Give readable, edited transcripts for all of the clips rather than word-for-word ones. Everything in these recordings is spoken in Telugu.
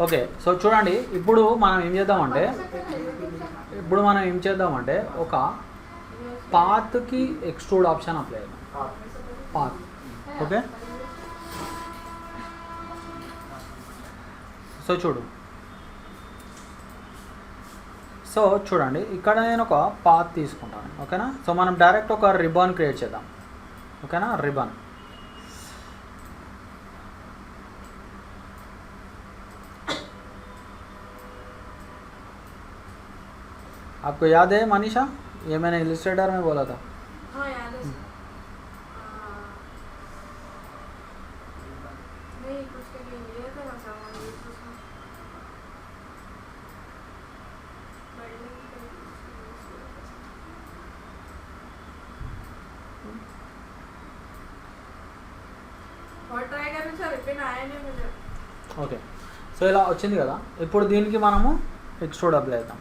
ఓకే, సో చూడండి ఇప్పుడు మనం ఏం చేద్దామంటే ఒక పాత్కి ఎక్స్ట్రూడ్ ఆప్షన్ అప్లై చేద్దాం. Path okay. సో చూడండి ఇక్కడ నేను ఒక పాత్ తీసుకుంటాను. ఓకేనా. సో మనం డైరెక్ట్ ఒక రిబన్ క్రియేట్ చేద్దాం. ఓకేనా. रिबन आपको याद है मनीषा, ये मैंने इलस्ट्रेटर में बोला था. हाँ याद है सर. नहीं कुछ के लिए लिया था ना सामान ये तो सर. और ट्राई करें सर, रिपेन आया नहीं मुझे. ఓకే, సో ఇలా వచ్చింది కదా. ఇప్పుడు దీనికి మనము ఎక్స్ట్రూడ్ అప్లై చేద్దాం.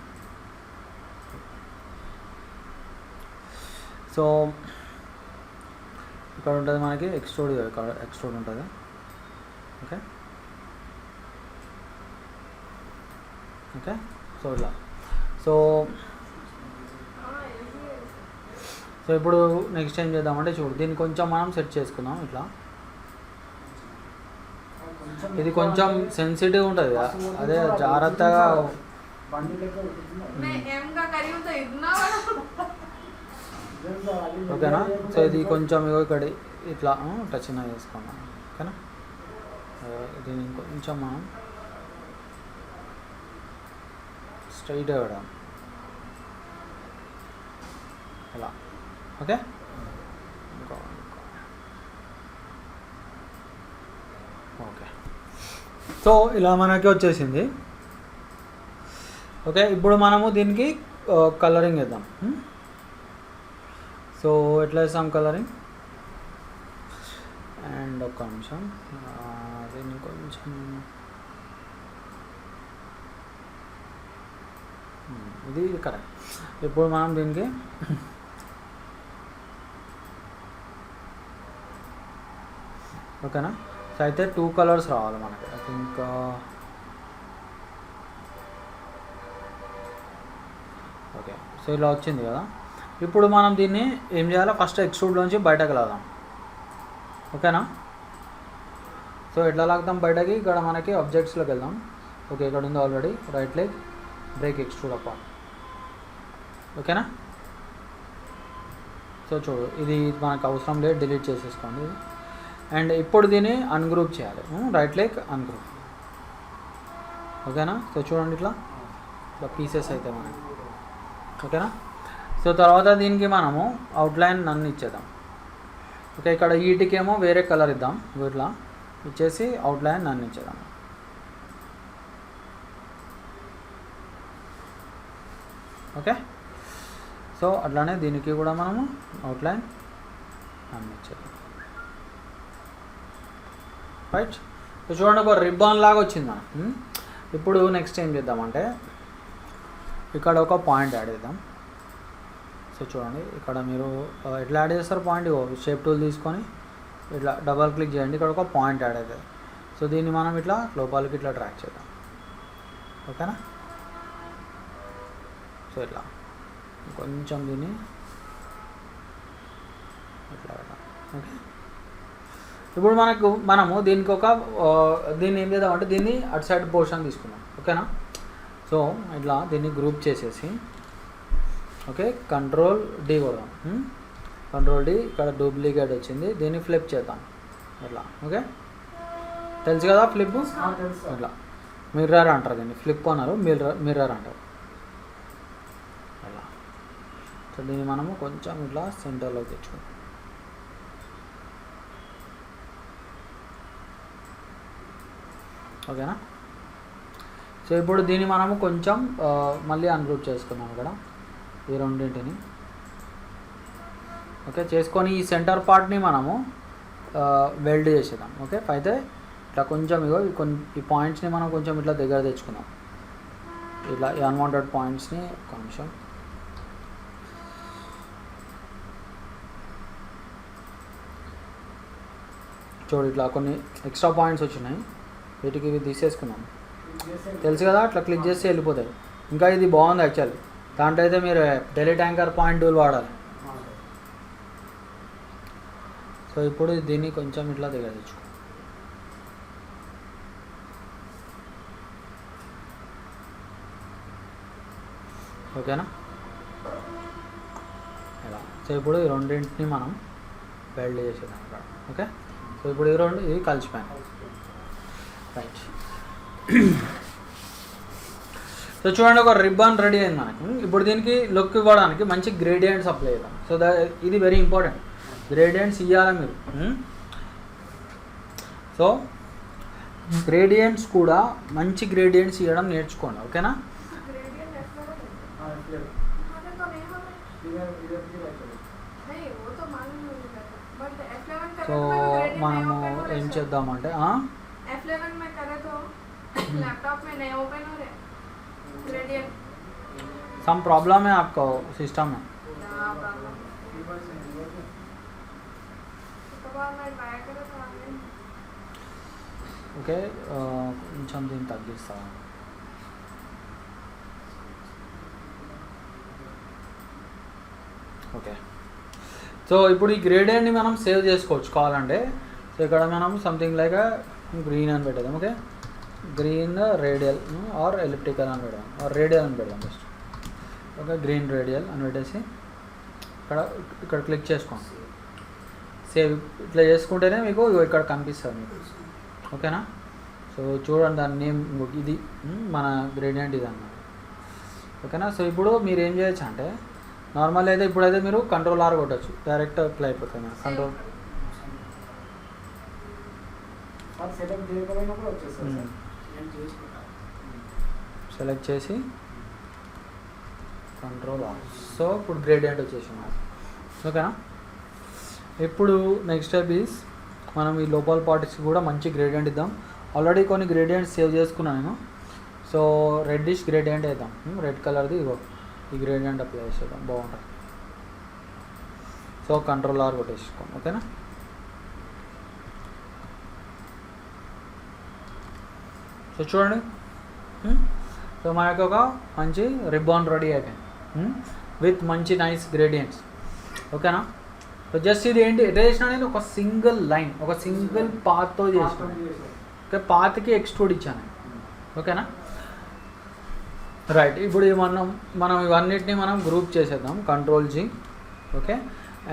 సో ఇక్కడ ఉంటుంది మనకి ఎక్స్ట్రూడ్ ఉంటుంది. Okay okay. సో ఇలా సో ఇప్పుడు నెక్స్ట్ ఏం చేద్దామంటే చూడు, దీన్ని కొంచెం మనం సెట్ చేసుకుందాం ఇట్లా. ఇది కొంచెం సెన్సిటివ్ ఉంటుంది కదా, అదే జాగ్రత్తగా. ఓకేనా. సో ఇది కొంచెం ఇక్కడ ఇట్లా టచ్ చేసుకున్నాం. ఓకేనా. దీన్ని కొంచెం మనం స్ట్రైట్ ఇవ్వడం ఇలా. ఓకే. ఓకే, సో ఇలా మనకి వచ్చేసింది. ఓకే, ఇప్పుడు మనము దీనికి కలరింగ్ వేద్దాం. సో ఎట్లా వేస్తాం కలరింగ్, అండ్ ఒక నిమిషం దీన్ని కొంచెం ఇది కరెక్ట్. ఇప్పుడు మనం దీనికి ఓకేనా. సో అయితే 2 కలర్స్ రావాలి మనకి. I think okay. సో ఇలా వచ్చింది కదా. ఇప్పుడు మనం దీన్ని ఏం చేయాలో ఫస్ట్ ఎక్స్ట్రూడ్లోంచి బయటకు లాదాం. ఓకేనా. సో ఎట్లా లాగుతాం బయటకి, ఇక్కడ మనకి ఆబ్జెక్ట్స్లోకి వెళ్దాం. ఓకే, ఇక్కడ ఉంది already right leg break extrude apart. ఓకేనా. సో చూడు, ఇది మనకు అవసరం లేదు, డిలీట్ చేసేసుకోండి. అండ్ ఇప్పుడు దీన్ని అన్గ్రూప్ చేయాలి. Right leg ungroup. ఓకేనా. సో చూడండి ఇట్లా పీసెస్ అయితే మనకి. ఓకేనా. సో తర్వాత దీనికి మనము అవుట్లైన్ నన్ను ఇచ్చేద్దాం. ఓకే, ఇక్కడ వీటికేమో వేరే కలర్ ఇద్దాం. ఇట్లా ఇచ్చేసి అవుట్లైన్ నన్ను ఇచ్చేద్దాం. ఓకే. సో అట్లానే దీనికి కూడా మనము అవుట్లైన్ నన్ను ఇచ్చేద్దాం. రైట్. సో చూడండి, ఒక రిబ్బన్ లాగా వచ్చింది మనం. ఇప్పుడు నెక్స్ట్ ఏం చేద్దామంటే ఇక్కడ ఒక పాయింట్ యాడ్ చేద్దాం. సో చూడండి, ఇక్కడ మీరు ఎట్లా యాడ్ చేస్తారు పాయింట్, షేప్ టూల్ తీసుకొని ఇట్లా డబల్ క్లిక్ చేయండి, ఇక్కడ ఒక పాయింట్ యాడ్ అవుతుంది. సో దీన్ని మనం ఇట్లా లోపలికి ఇట్లా ట్రాక్ చేద్దాం. ఓకేనా. సో ఇట్లా కొంచెం దీన్ని ఇట్లా పెడదాం. ఓకే. ఇప్పుడు మనము దీనికి దీన్ని ఏం చేద్దామంటే దీన్ని అటు సైడ్ పోర్షన్ తీసుకుందాం. ఓకేనా. సో ఇట్లా దీన్ని గ్రూప్ చేసేసి ఓకే కంట్రోల్ డి కొడదాం. కంట్రోల్ డి, ఇక్కడ డూప్లికేట్ వచ్చింది, దీన్ని ఫ్లిప్ చేద్దాం ఇట్లా. ఓకే, తెలుసు కదా ఫ్లిప్, ఇట్లా మిర్రర్ అంటారు దీన్ని, ఫ్లిప్ అన్నారు, మిర్రర్ అంటారు అలా. సో దీన్ని మనము కొంచెం ఇట్లా సెంటర్లోకి తెచ్చుకుందాం. ఓకేనా. సో ఇప్పుడు దీన్ని మనము కొంచెం మళ్ళీ అన్గ్రూప్ చేసుకుందాం ఇక్కడ ఈ రెండింటిని. ఓకే, చేసుకొని ఈ సెంటర్ పార్ట్ని మనము వెల్డ్ చేసేద్దాం. ఓకే, అయితే ఇట్లా కొంచెం ఈ పాయింట్స్ని మనం కొంచెం ఇట్లా దగ్గర తెచ్చుకుందాం, ఇట్లా ఈ అన్వాంటెడ్ పాయింట్స్ని కొంచెం. చూడు ఇట్లా కొన్ని ఎక్స్ట్రా పాయింట్స్ వచ్చినాయి, వీటికి ఇవి తీసేసుకున్నాం. తెలుసు కదా, అట్లా క్లిక్ చేస్తే వెళ్ళిపోతాయి. ఇంకా ఇది బాగుంది యాక్చువల్లీ. దాంట్లో అయితే మీరు డెలీట్ యాంకర్ పాయింట్ టూల్ వాడాలి. సో ఇప్పుడు దీన్ని కొంచెం ఇట్లా దగ్గర తెచ్చుకో. ఓకేనా, ఇలా. సో ఇప్పుడు ఈ రెండింటిని మనం వెల్డ్ చేసేద్దాం ఇక్కడ. ఓకే, సో ఇప్పుడు ఇవి కలిసిపోయాయి. రైట్. సో చూడండి, ఒక రిబ్బన్ రెడీ అయింది మనకి. ఇప్పుడు దీనికి లుక్ ఇవ్వడానికి మంచి గ్రేడియంట్స్ అప్లై చేద్దాం. సో ఇది వెరీ ఇంపార్టెంట్, గ్రేడియంట్స్ ఇవ్వాలి మీరు. సో గ్రేడియంట్స్ కూడా మంచి గ్రేడియంట్స్ ఇవ్వడం నేర్చుకోండి. ఓకేనా, ग्रेडियंट एफ11 है तो नहीं हमें नहीं वो तो मालूम है मुझे बट F11 करे సో तो ग्रेडियंट మనము नहीं ओपन ఏం हो చేద్దామంటే F11 में करे तो लैपटॉप में नहीं ओपन हो रहे ग्रेडियंट सम प्रॉब्लम है आपको सिस्टम में. ना प्रॉब्लम तो बार मैं ट्राई करे तो आगे ఓకే, కొంచెం దీన్ని తగ్గిస్తాను. ఓకే, సో ఇప్పుడు ఈ గ్రేడియంట్ని మనం సేవ్ చేసుకోవచ్చు కావాలంటే. సో ఇక్కడ మనం సంథింగ్ లైక్ గ్రీన్ అని పెట్టేద్దాం. Okay, green radial or elliptical అని పెడదాం, ఆర్ రేడియల్ అని పెడదాం ఫస్ట్. ఓకే, గ్రీన్ రేడియల్ అని పెట్టేసి ఇక్కడ క్లిక్ చేసుకోండి. సేవ్ ఇట్లా చేసుకుంటేనే మీకు ఇక్కడ కనిపిస్తుంది మీకు. ఓకేనా, సో చూడండి దాని నేమ్ ఇది మన గ్రేడియంట్ ఇది అన్నమాట. ఓకేనా, సో ఇప్పుడు మీరు ఏం చేయొచ్చు అంటే నార్మల్ అయితే ఇప్పుడైతే మీరు కంట్రోల్ ఆర్ కొట్టచ్చు, డైరెక్ట్ అప్లై అయిపోతుంది మన కంట్రోల్. సెలెక్ట్ చేసి కంట్రోల్ ఆర్. సో ఇప్పుడు గ్రేడియంట్ వచ్చేసింది. ఓకేనా, ఇప్పుడు నెక్స్ట్ స్టెప్ ఈజ్ మనం ఈ లోపల పార్ట్స్కి కూడా మంచి గ్రేడియంట్ ఇద్దాం. ఆల్రెడీ కొన్ని గ్రేడియంట్స్ సేవ్ చేసుకున్నాను నేను. సో రెడ్డిష్ గ్రేడియంట్ వేద్దాం, రెడ్ కలర్ది. ఇగో ఈ గ్రేడియంట్ అప్లై చేసేద్దాం, బాగుంటుంది. సో కంట్రోల్ ఆర్ కొట్టేసుకోండి. ఓకేనా, సో చూడండి, సో మనకి ఒక మంచి రిబ్బన్ రెడీ అయిపోయింది విత్ మంచి నైస్ గ్రేడియంట్స్. ఓకేనా, సో జస్ట్ ఇది ఏంటి ఎట్లా చేసినా నేను ఒక సింగిల్ లైన్, ఒక సింగిల్ పాత్తో చేసిన. ఓకే, పాత్కి ఎక్స్ట్రూడ్ ఇచ్చాను. ఓకేనా, రైట్. ఇప్పుడు మనం ఇవన్నిటిని మనం గ్రూప్ చేసేద్దాం, కంట్రోల్ జీ. ఓకే,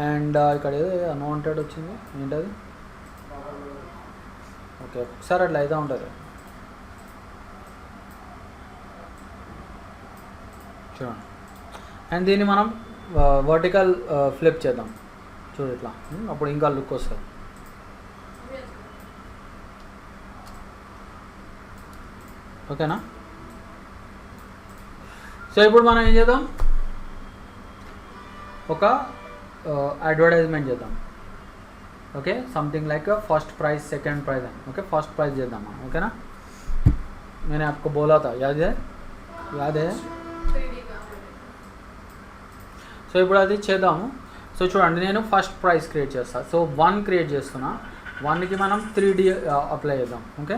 అండ్ ఇక్కడ ఏదో అన్వాంటెడ్ వచ్చింది, ఏంటది? ఓకే, ఒకసారి అట్లా అయితే ఉంటుంది. చూడండి, అండ్ దీన్ని మనం వర్టికల్ ఫ్లిప్ చేద్దాం. చూడు ఇట్లా, అప్పుడు ఇంకా లుక్ వస్తుంది. ఓకేనా, సో ఇప్పుడు మనం ఏం చేద్దాం, ఒక అడ్వర్టైజ్మెంట్ చేద్దాం. Okay, something like first prize second prize అని. ఓకే, ఫస్ట్ ప్రైజ్ చేద్దాం మనం. ఓకేనా, मैंने आपको बोला था, याद है? సో ఇప్పుడు అది చేద్దాము. సో చూడండి, నేను ఫస్ట్ ప్రైస్ క్రియేట్ చేస్తాను. సో 1 క్రియేట్ చేస్తున్నా. 1కి మనం 3D అప్లై చేద్దాం. ఓకే,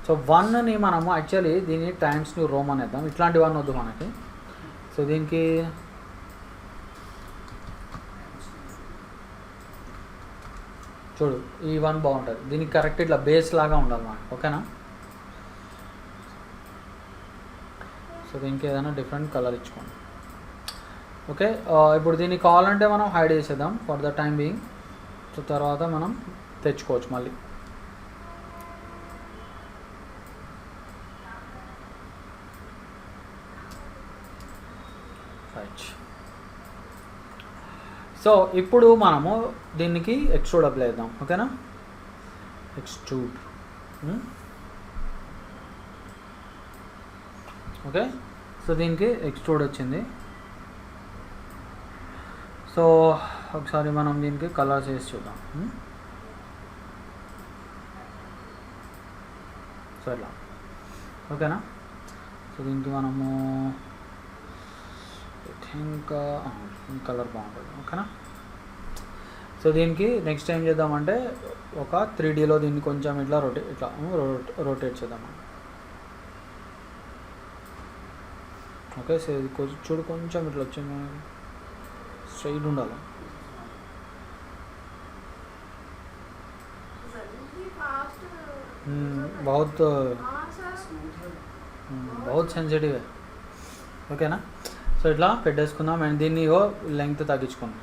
సో 1ని మనము యాక్చువల్లీ దీన్ని టైమ్స్ న్యూ రోమ్ అనేద్దాం. ఇట్లాంటి 1 వద్దు మనకి. సో దీనికి చూడు ఈ 1 బాగుంటుంది. దీనికి కరెక్ట్ ఇట్లా బేస్ లాగా ఉండాలి మనకి. ఓకేనా, సో దీనికి ఏదైనా డిఫరెంట్ కలర్ ఇచ్చుకోండి. ఓకే, ఇప్పుడు దీన్ని కావాలంటే మనం హైడ్ చేసేద్దాం for the time being. So తర్వాత మనం తెచ్చుకోవచ్చు మళ్ళీ. రైట్, సో ఇప్పుడు మనము దీనికి ఎక్స్ట్రూడ్ అప్లై చేద్దాం. ఓకేనా, ఎక్స్ట్రూడ్. ఓకే, సో దీనికి ఎక్స్ట్రూడ్ వచ్చింది. సో ఒకసారి మనం దీనికి కలర్స్ వేసి చూద్దాం. సో ఇలా. ఓకేనా, సో దీనికి మనము ఐ థింక్ కలర్ బాగుంటుంది. ఓకేనా, సో దీనికి నెక్స్ట్ ఏం చేద్దామంటే ఒక 3Dలో దీన్ని కొంచెం ఇట్లా రొటేట్ చేద్దాం. ఓకే, సో ఇది చూడు కొంచెం ఇట్లా వచ్చింది, స్ట్రైట్ ఉండాలి. बहुत बहुत సెన్సిటివ్. ఓకేనా, సో ఇట్లా పెట్టేసుకుందాం అండ్ దీన్ని లెంగ్త్ తగ్గించుకుందాం.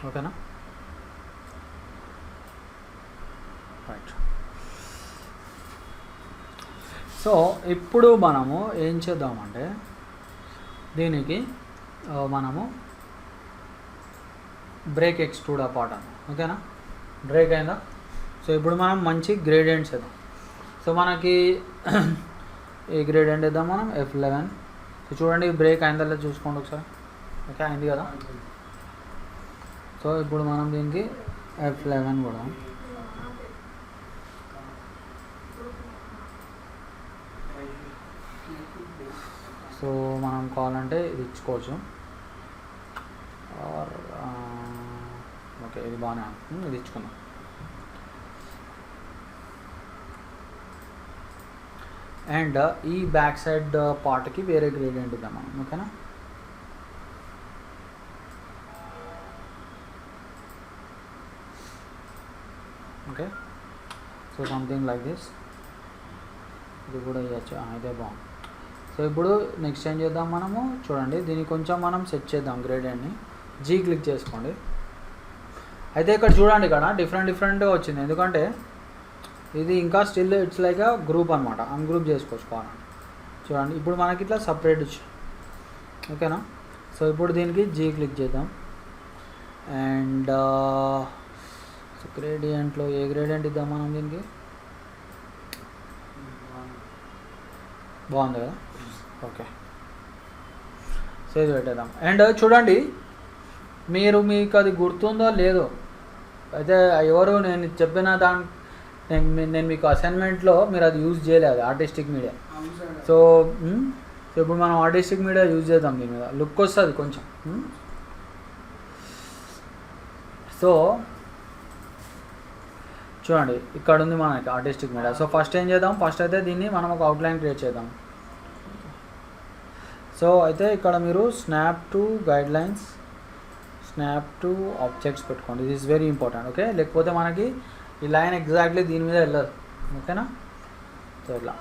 ఓకేనా, రైట్. సో ఇప్పుడు మనము ఏం చేద్దామంటే దీనికి మనము బ్రేక్ ఎక్స్ట్రూడ్ అపార్ట్ అని. ఓకేనా, బ్రేక్ అయిందా? సో ఇప్పుడు మనం మంచి గ్రేడియంట్స్ వేద్దాం. సో మనకి ఏ గ్రేడియంట్ వేద్దాం మనం? F11. సో చూడండి బ్రేక్ అయిందా లేదా చూసుకోండి ఒకసారి. ఓకే, అయింది కదా. సో ఇప్పుడు మనం దీనికి F11 కూడా సో మనం కావాలంటే ఇది ఇచ్చుకోవచ్చు. ఆర్ ఓకే, ఇది బాగానే ఇది ఇచ్చుకుందాం. అండ్ ఈ బ్యాక్ సైడ్ పార్ట్కి వేరే గ్రేడియంట్ ఇద్దాం మనం. ఓకేనా, okay. So something like this. ఇది కూడా ఇవ్వచ్చు, ఇదే బాగుంది. సో ఇప్పుడు నెక్స్ట్ ఏం చేద్దాం మనము, చూడండి దీన్ని కొంచెం మనం సెట్ చేద్దాం గ్రేడియంట్ని. జీ క్లిక్ చేసుకోండి. అయితే ఇక్కడ చూడండి, ఇక్కడ డిఫరెంట్గా వచ్చింది, ఎందుకంటే ఇది ఇంకా still it's like a group అనమాట. అన్గ్రూప్ చేసుకోవాలంటే చూడండి ఇప్పుడు మనకి ఇట్లా సపరేట్ వచ్చింది. ఓకేనా, సో ఇప్పుడు దీనికి జీ క్లిక్ చేద్దాం. అండ్ సో గ్రేడియంట్లో ఏ గ్రేడియంట్ ఇద్దాం మనం దీనికి? బాగుంది కదా. ఓకే, సో ఇది పెట్టేద్దాం. అండ్ చూడండి మీకు అది గుర్తుందో లేదో, అయితే ఎవరు నేను చెప్పిన నేను మీకు అసైన్మెంట్లో మీరు అది యూజ్ చేయలేదు, ఆర్టిస్టిక్ మీడియా. సో ఇప్పుడు మనం ఆర్టిస్టిక్ మీడియా యూజ్ చేద్దాం. దీని మీద లుక్ వస్తుంది కొంచెం. సో చూడండి ఇక్కడ ఉంది మనకి ఆర్టిస్టిక్ మీడియా. సో ఫస్ట్ ఏం చేద్దాం, ఫస్ట్ అయితే దీన్ని మనం ఒక అవుట్లైన్ క్రియేట్ చేద్దాం. సో అయితే ఇక్కడ మీరు snap to guidelines, snap to objects పెట్టుకోండి. This is very important. Okay, లేకపోతే మనకి ఈ లైన్ ఎగ్జాక్ట్లీ దీని మీద వెళ్ళదు. ఓకేనా, సో ఇట్లా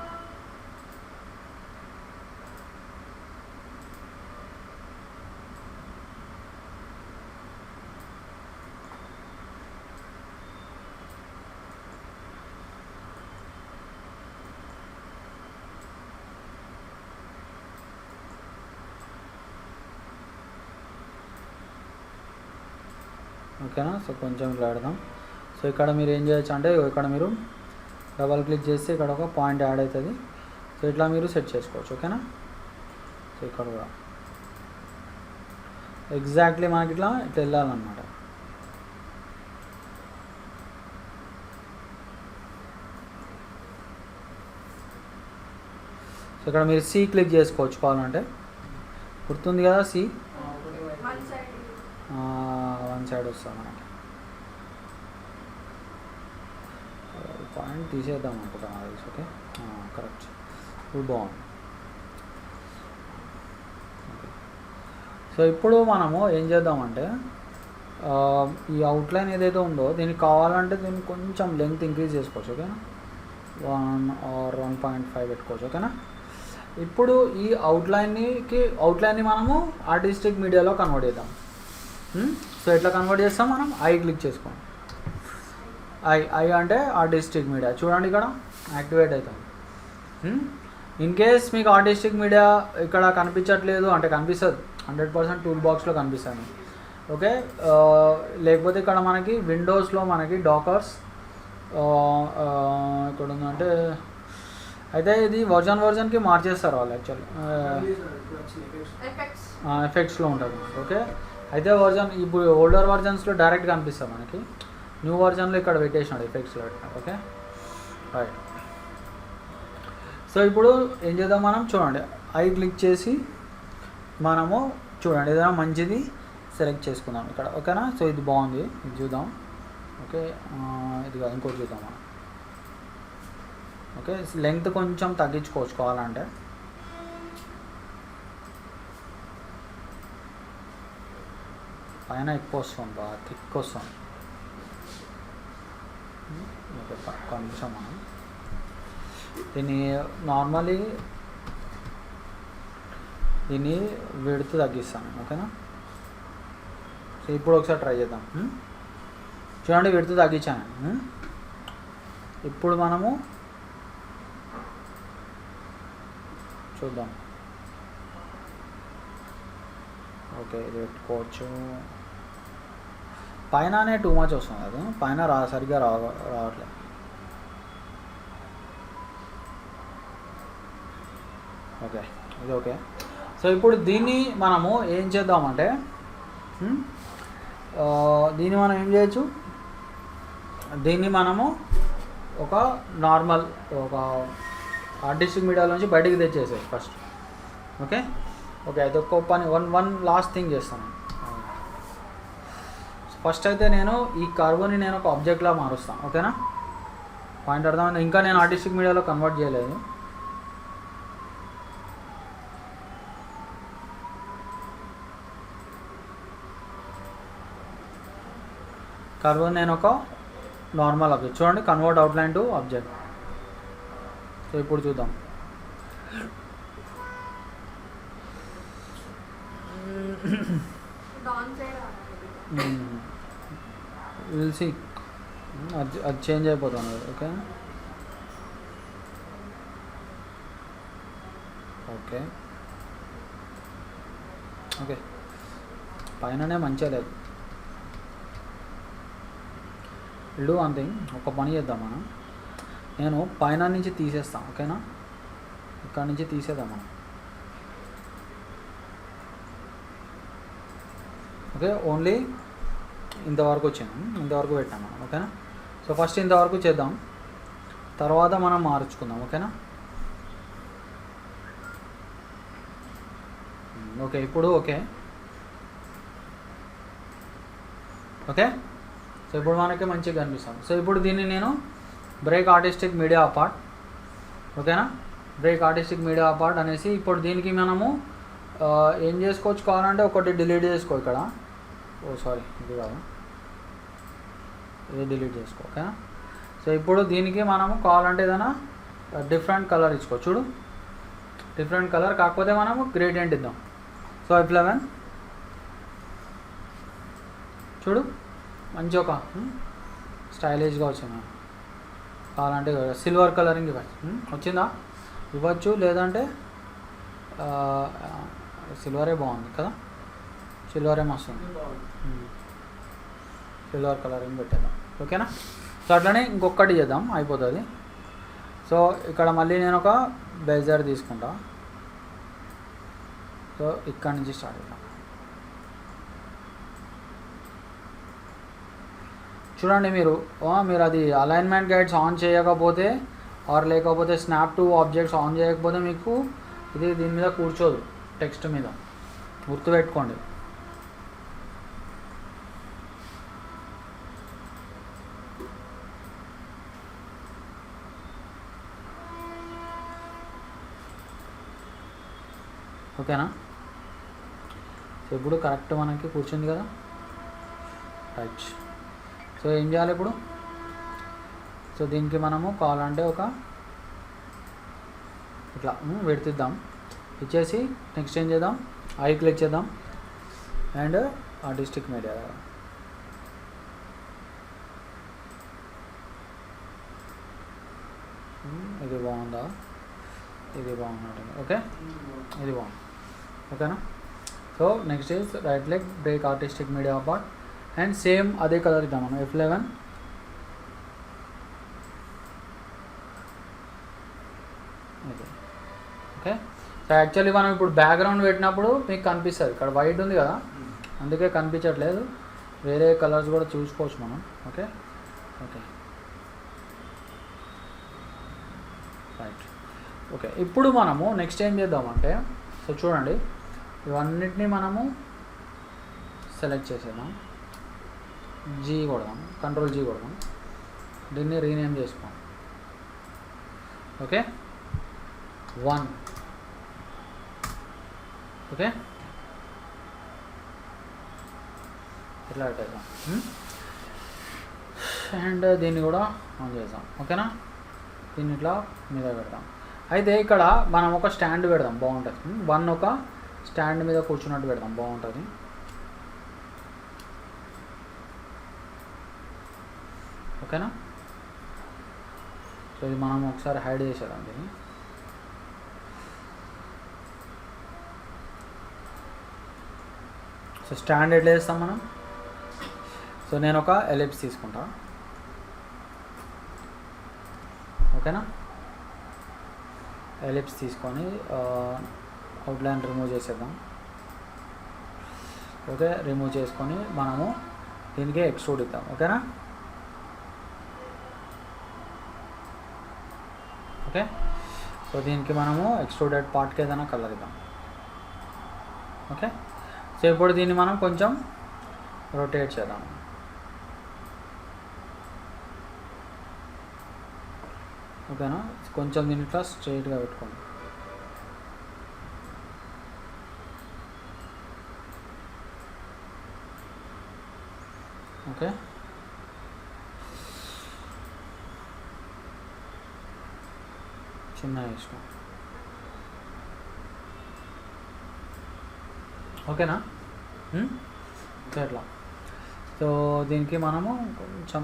ఓకేనా. సో కొంచెం ఇట్లా పెడదాం. సో ఇక్కడ మీరు ఏం చేయొచ్చు అంటే ఇక్కడ మీరు డబల్ క్లిక్ చేస్తే ఇక్కడ ఒక పాయింట్ యాడ్ అవుతుంది. సో ఇట్లా మీరు సెట్ చేసుకోవచ్చు. ఓకేనా, సో ఇక్కడ కూడా ఎగ్జాక్ట్లీ మనకి ఇట్లా వెళ్ళాలన్నమాట. సో ఇక్కడ మీరు సి క్లిక్ చేసుకోవచ్చు కావాలంటే. గుర్తుంది కదా సి, వన్ సైడ్ వస్తుంది మనకి. పాయింట్ తీసేద్దాం అనుకుంటాను అది. ఓకే, కరెక్ట్, ఇప్పుడు బాగుంది. సో ఇప్పుడు మనము ఏం చేద్దామంటే ఈ అవుట్లైన్ ఏదైతే ఉందో దీనికి కావాలంటే దీన్ని కొంచెం లెంగ్త్ ఇంక్రీజ్ చేసుకోవచ్చు. ఓకేనా, 1 or 1.5 పెట్టుకోవచ్చు. ఓకేనా, ఇప్పుడు ఈ అవుట్లైన్ని మనము ఆర్టిస్టిక్ మీడియాలో కన్వర్ట్ చేద్దాం. సో ఎట్లా కన్వర్ట్ చేస్తాం మనం? ఐ క్లిక్ చేసుకోండి. ఐ అంటే ఆర్టిస్టిక్ మీడియా. చూడండి ఇక్కడ యాక్టివేట్ అవుతుంది. ఇన్ కేస్ మీకు ఆర్టిస్టిక్ మీడియా ఇక్కడ కనిపించట్లేదు అంటే కనిపిస్తుంది, 100% టూల్ బాక్స్లో కనిపిస్తుంది. ఓకే, లేకపోతే ఇక్కడ మనకి విండోస్లో మనకి డాకర్స్ ఇక్కడ ఉందంటే, అయితే ఇది వర్జన్కి మార్చేస్తారు వాళ్ళు యాక్చువల్లీ. ఎఫెక్ట్స్లో ఉంటుంది. ఓకే, అయితే ఇప్పుడు ఓల్డర్ వర్జన్స్లో డైరెక్ట్ కనిపిస్తుంది మనకి. న్యూ వర్జన్లో ఇక్కడ పెట్టేసినాడు, ఎఫెక్ట్స్లో పెట్టినాడు. Okay, right. సో ఇప్పుడు ఏం చేద్దాం మనం, చూడండి ఐ క్లిక్ చేసి మనము చూడండి ఏదైనా మంచిది సెలెక్ట్ చేసుకుందాం ఇక్కడ, ఓకేనా. సో ఇది బాగుంది, ఇది చూద్దాం. ఓకే, ఇది కాదు, ఇంకోటి చూద్దాం మనం. ఓకే, లెంగ్త్ కొంచెం తగ్గించుకోవచ్చు కావాలంటే. పైన ఎక్కువ వస్తుంది, బాగా థిక్ వస్తుంది. ఓకే, కొంచెం మనం దీన్ని నార్మలీ దీన్ని విడుతూ తగ్గిస్తాను, ఓకేనా. సో ఇప్పుడు ఒకసారి ట్రై చేద్దాం. చూడండి విడుతూ తగ్గించాను. ఇప్పుడు మనము చూద్దాం. ఓకే, ఇది పెట్టుకోవచ్చు. పైననే టూ మచ్ వస్తుంది, అది పైన సరిగ్గా రావట్లేదు. ఓకే, ఇది ఓకే. సో ఇప్పుడు దీన్ని మనము ఏం చేద్దామంటే దీన్ని మనం ఏం చేయొచ్చు, దీన్ని మనము ఒక నార్మల్ ఒక ఆర్టిస్టిక్ మీడియా నుంచి బయటికి తెచ్చేసేది ఫస్ట్. ఓకే ఓకే, అయితే ఒక్క పని వన్ లాస్ట్ థింగ్ చేస్తాను. ఫస్ట్ అయితే నేను ఈ కర్వ్ని నేను ఒక ఆబ్జెక్ట్లా మారుస్తాను, ఓకేనా. పాయింట్ అర్థమైంది. ఇంకా నేను ఆర్టిస్టిక్ మీడియాలో కన్వర్ట్ చేయలేదు. కర్వ్ నేను ఒక నార్మల్ ఆబ్జెక్ట్, చూడండి convert outline to object. So ఇప్పుడు చూద్దాం. విల్ సీ, అది చేంజ్ అయిపోతుంది. ఓకే ఓకే ఓకే, పైననే మంచిగా లేదు. డూ వన్ థింగ్, ఒక పని చేద్దాం మనం. నేను పైన నుంచి తీసేస్తాను, ఓకేనా. ఇక్కడ నుంచి తీసేద్దాం మనం. ఓకే, ఓన్లీ ఇంతవరకు వచ్చాను, ఇంతవరకు పెట్టాను మనం, ఓకేనా. సో ఫస్ట్ ఇంతవరకు చేద్దాం, తర్వాత మనం మార్చుకుందాం, ఓకేనా. ఓకే, ఇప్పుడు ఓకే ఓకే. సో ఇప్పుడు మనకి మంచిగా కనిపిస్తాం. సో ఇప్పుడు దీన్ని నేను బ్రేక్ ఆర్టిస్టిక్ మీడియా అపార్ట్, ఓకేనా. బ్రేక్ ఆర్టిస్టిక్ మీడియా అపార్ట్ అనేసి ఇప్పుడు దీనికి మనము ఏం చేసుకోవచ్చు కావాలంటే ఒకటి డిలీట్ చేసుకో ఇక్కడ. ఓ సారీ, ఇది కాదు, ఇది డిలీట్ చేసుకో, ఓకేనా. సో ఇప్పుడు దీనికి మనము కావాలంటే ఏదైనా డిఫరెంట్ కలర్ ఇచ్చుకో. చూడు డిఫరెంట్ కలర్, కాకపోతే మనము గ్రేడియంట్ ఇద్దాం. సో F11 చూడు మంచి ఒక స్టైలిష్గా వచ్చింది. కావాలంటే సిల్వర్ కలరింగ్ ఇవ్వచ్చు, వచ్చిందా ఇవ్వచ్చు, లేదంటే సిల్వరే బాగుంది కదా, సిల్వరే మస్తు, సిల్వర్ కలరింగ్ పెట్టేద్దాం, ఓకేనా. సో అట్లనే ఇంకొకటి చేద్దాం, అయిపోతుంది. సో ఇక్కడ మళ్ళీ నేను ఒక బెజర్ తీసుకుంటా. సో ఇక్కడ నుంచి స్టార్ట్ చేద్దాం. చూడండి మీరు అది అలైన్మెంట్ గైడ్స్ ఆన్ చేయకపోతే ఆర్ లేకపోతే స్నాప్ టు ఆబ్జెక్ట్స్ ఆన్ చేయకపోతే మీకు ఇది దీని మీద కూర్చోదు, టెక్స్ట్ మీద, గుర్తుపెట్టుకోండి. ఓకేనా. సో ఇప్పుడు కరెక్ట్ మనకి కూర్చుంది కదా, రైట్. సో ఏం చేయాలి ఇప్పుడు, సో దీనికి మనము కావాలంటే ఒక ఇట్లా పెడుతిద్దాం, ఇచ్చేసి నెక్స్ట్ ఏం చేద్దాం, ఐ క్లిక్ చేద్దాం అండ్ ఆర్టిస్టిక్ మీడియా. ఇది బాగుందా, ఇది బాగున్నట్టు, ఓకే ఇది బాగుంది, ఓకేనా. So next is right click, break artistic media apart and same అదే కలర్ ఇద్దాం మనం, F11. ఓకే. సో యాక్చువల్లీ మనం ఇప్పుడు బ్యాక్గ్రౌండ్ పెట్టినప్పుడు మీకు కనిపిస్తుంది, ఇక్కడ వైట్ ఉంది కదా అందుకే కనిపించట్లేదు, వేరే కలర్స్ కూడా చూసుకోవచ్చు మనం. Okay okay right. ఓకే ఇప్పుడు మనము నెక్స్ట్ ఏం చేద్దామంటే, సో చూడండి ఇవన్నిటిని మనము సెలెక్ట్ చేసేద్దాం, జీ కొడదాం, కంట్రోల్ జీ కొడదాం, దీన్ని రీనేమ్ చేసుకోండి. ఓకే 1 ఓకే ఇట్లా పెట్టేద్దాం. అండ్ దీన్ని కూడా ఆన్ చేద్దాం. ఓకేనా, దీన్ని ఇట్లా మీద పెడదాం. అయితే ఇక్కడ మనం ఒక స్టాండ్ పెడదాం, బాగుంటుంది. 1 ఒక స్టాండ్ మీద కూర్చున్నట్టు పెడదాం, బాగుంటుంది. ఓకేనా, సో ఇది మనం ఒకసారి హైడ్ చేసేద్దాం దీన్ని. సో స్టాండ్ ఎట్లా చేస్తాం మనం? సో నేను ఒక ఎలిప్స్ తీసుకుంటా. ఓకేనా, ఎలిప్స్ తీసుకొని అవుట్లైన్ రిమూవ్ చేసేద్దాం. ఓకే, రిమూవ్ చేసుకొని మనము దీనికి ఎక్స్ట్రూడ్ ఇద్దాం. ఓకేనా, ఓకే. సో దీనికి మనము ఎక్స్ట్రూడెడ్ పార్ట్కి ఏదైనా కలర్ ఇద్దాం. ఓకే, సో ఇప్పుడు దీన్ని మనం కొంచెం రొటేట్ చేద్దాం. ఓకేనా, కొంచెం దీన్ని ఇట్లా స్ట్రైట్గా పెట్టుకోండి. ఓకే, చిన్న ఇష్టం. ఓకేనా, ఇట్లా. సో దీనికి మనము కొంచెం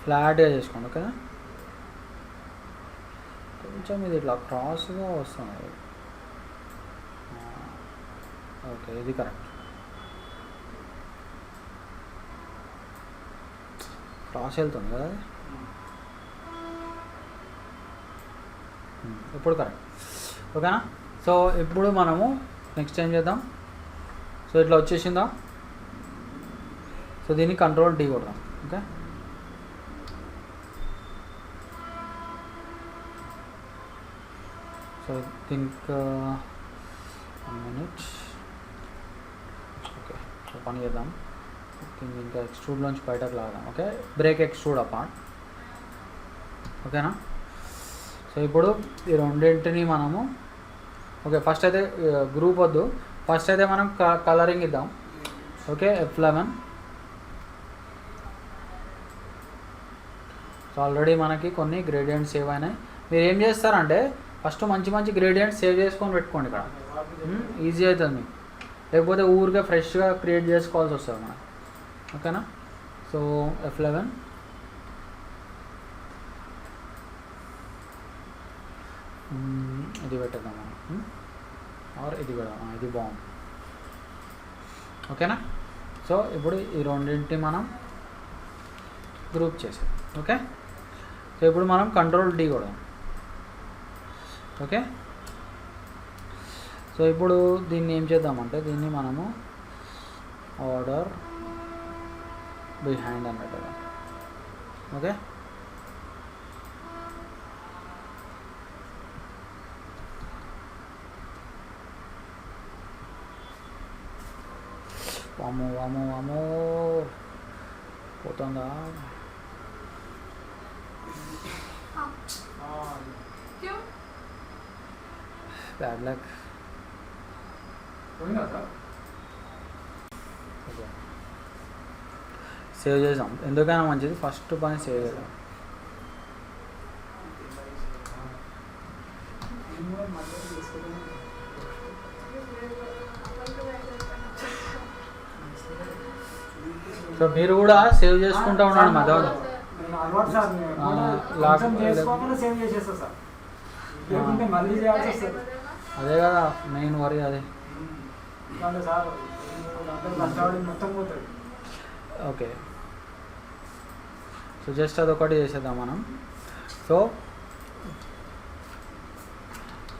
ఫ్లాట్గా చేసుకోండి. ఓకేనా, కొంచెం ఇది ఇట్లా క్రాస్గా వస్తుంది. ఓకే, ఇది కరెక్ట్. క్రాస్ వెళ్తుంది కదా అది. ఇప్పుడు కరెక్ట్. ఓకేనా, సో ఇప్పుడు మనము నెక్స్ట్ ఏం చేద్దాం? సో ఇట్లా వచ్చేసిందా? సో దీన్ని కంట్రోల్ డి కొడదాం. Okay, so think 1 minute. Okay, so పని చేద్దాం. ఇంకా ఎక్స్ట్రూడ్లోంచి బయటకు లాగదాం. Okay, break extrude apart. ఓకేనా, సో ఇప్పుడు ఈ రెండింటిని మనము ఓకే ఫస్ట్ అయితే గ్రూప్ వద్దు, ఫస్ట్ అయితే మనం కలరింగ్ ఇద్దాం. Okay, F11. సో ఆల్రెడీ మనకి కొన్ని గ్రేడియంట్స్ సేవ్ అయినాయి. మీరు ఏం చేస్తారంటే ఫస్ట్ మంచి మంచి గ్రేడియంట్స్ సేవ్ చేసుకొని పెట్టుకోండి. ఇక్కడ ఈజీ అవుతుంది మీకు, లేకపోతే ఊరికే ఫ్రెష్గా క్రియేట్ చేసుకోవాల్సి వస్తుంది మనం. ఓకేనా, సో F11. ఇది పెట్టేద్దాం మనం, ఆర్ ఇది పెడదాం. ఇది బాగుంది. ఓకేనా, సో ఇప్పుడు ఈ రెండింటిని మనం గ్రూప్ చేసాం. ఓకే, సో ఇప్పుడు మనం కంట్రోల్ డి కొడదాం. ఓకే, సో ఇప్పుడు దీన్ని ఏం చేద్దామంటే దీన్ని మనము ఆర్డర్ బిహైండ్ అని పెట్టాలి. ఓకే, వామో వామో వామో పోతుందా? क्यों? Bad luck. సేవ్ చేసాం, ఎందుకైనా మంచిది ఫస్ట్ పని సేవ్ చేద్దాం. సో మీరు కూడా సేవ్ చేసుకుంటూ ఉండండి మధ్య. అదే కదా మెయిన్ వరీ, అదే. ఓకే, సో జస్ట్ అదొకటి చేసేద్దాం మనం. సో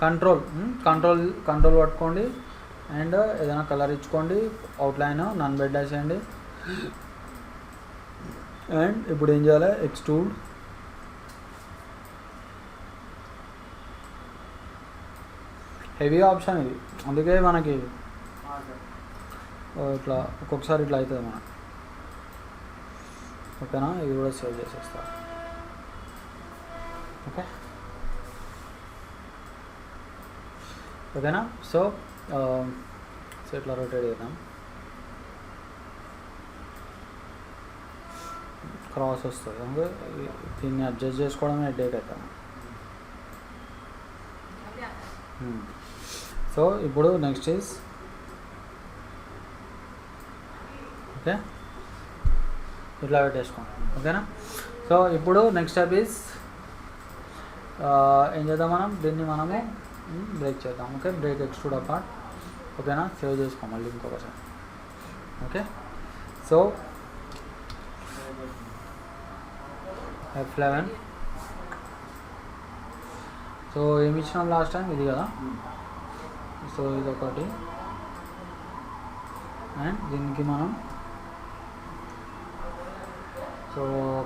కంట్రోల్ పట్టుకోండి అండ్ ఏదైనా కలర్ ఇచ్చుకోండి. అవుట్లైన్ నన్ బెడ్ వేసేయండి. అండ్ ఇప్పుడు ఏం చేయాలి? ఎక్స్ట్రూడ్. హెవీ ఆప్షన్ ఇది, అందుకే మనకి సార్. ఇట్లా ఒక్కొక్కసారి ఇట్లా అవుతుంది మనకి. ఓకేనా, ఇది కూడా సేవ్ చేసేస్తా. ఓకే ఓకేనా. సో సో ఇట్లా రొటేట్ చేద్దాం. క్రాస్ వస్తుంది, అంటే దీన్ని అడ్జస్ట్ చేసుకోవడమే హెడేక్ అవుతాం. సో ఇప్పుడు నెక్స్ట్ ఈజ్ ఓకే, ఇట్లా పెట్టేసుకోండి. ఓకేనా. సో ఇప్పుడు నెక్స్ట్ స్టెప్ ఈజ్ ఏం చేద్దాం, మనం దీన్ని మనము బ్రేక్ చేద్దాం. Okay, break extrude apart. ఓకేనా, సేవ్ చేసుకో మళ్ళీ ఇంకొకసారి. Okay, so F11. సో ఏమి ఇచ్చినాం లాస్ట్ టైం, ఇది కదా. సో ఇది ఒకటి, అండ్ దీనికి మనం సో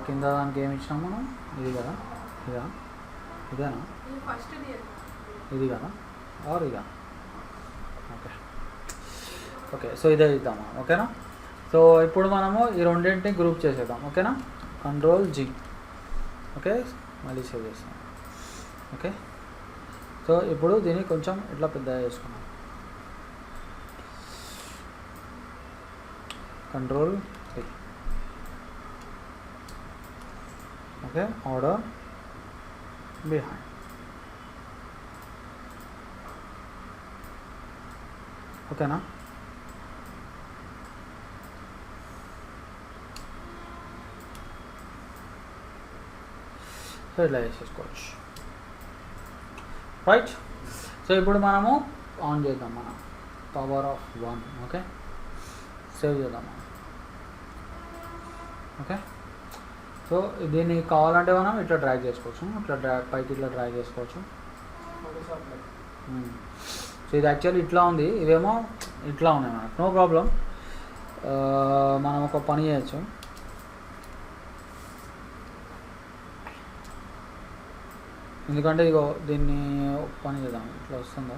కింద దానికి ఏమి ఇచ్చినాం మనం, ఇది కదా, ఇదా ఇదేనా, ఫస్ట్ ఇది కదా ఆర్ ఇదా. ఓకే ఓకే, సో ఇదే ఇద్దాం మనం. ఓకేనా. సో ఇప్పుడు మనము ఈ రెండింటిని గ్రూప్ చేసేద్దాం. ఓకేనా, కంట్రోల్ G. ఓకే, మళ్ళీ సేవ్ చేస్తాం. ఓకే, సో ఇప్పుడు దీన్ని కొంచెం ఇట్లా పెద్దగా చేసుకున్నాం. Control C. Okay, order behind. ఓకేనా. సో ఇలా వేసేసుకోవచ్చు. రైట్. సో ఇప్పుడు మనము ఆన్ చేద్దాం, మన పవర్ ఆఫ్ 1. ఓకే, సేవ్ చేద్దాం మనం. ఓకే, సో దీన్ని కావాలంటే మనం ఇట్లా డ్రాగ్ చేసుకోవచ్చు, ఇట్లా పైకి ఇట్లా డ్రాగ్ చేసుకోవచ్చు. సో ఇది యాక్చువల్లీ ఇట్లా ఉంది, ఇవేమో ఇట్లా ఉన్నాయి మనకు. నో ప్రాబ్లం, మనం ఒక పని చేయొచ్చు. ఎందుకంటే ఇగో దీన్ని పని చేద్దాం, ఇట్లా వస్తుందా.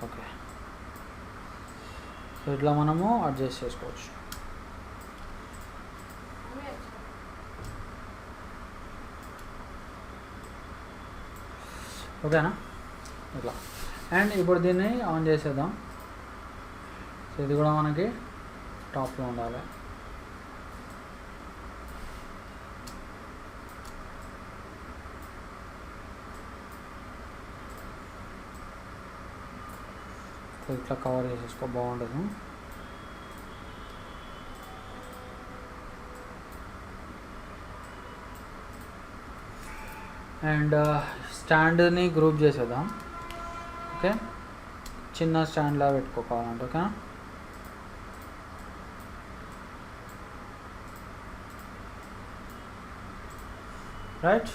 ఓకే, సో ఇట్లా మనము అడ్జస్ట్ చేసుకోవచ్చు. ఓకేనా, ఇట్లా. అండ్ ఇప్పుడు దీన్ని ఆన్ చేసేద్దాం. సో ఇది కూడా మనకి టాప్లో ఉండాలి. సో ఇట్లా కవర్ చేసేసుకో, బాగుంటుంది. అండ్ స్టాండ్ని గ్రూప్ చేసేద్దాం. ఓకే, చిన్న స్టాండ్లా పెట్టుకోవాలంటే. ఓకేనా. రైట్.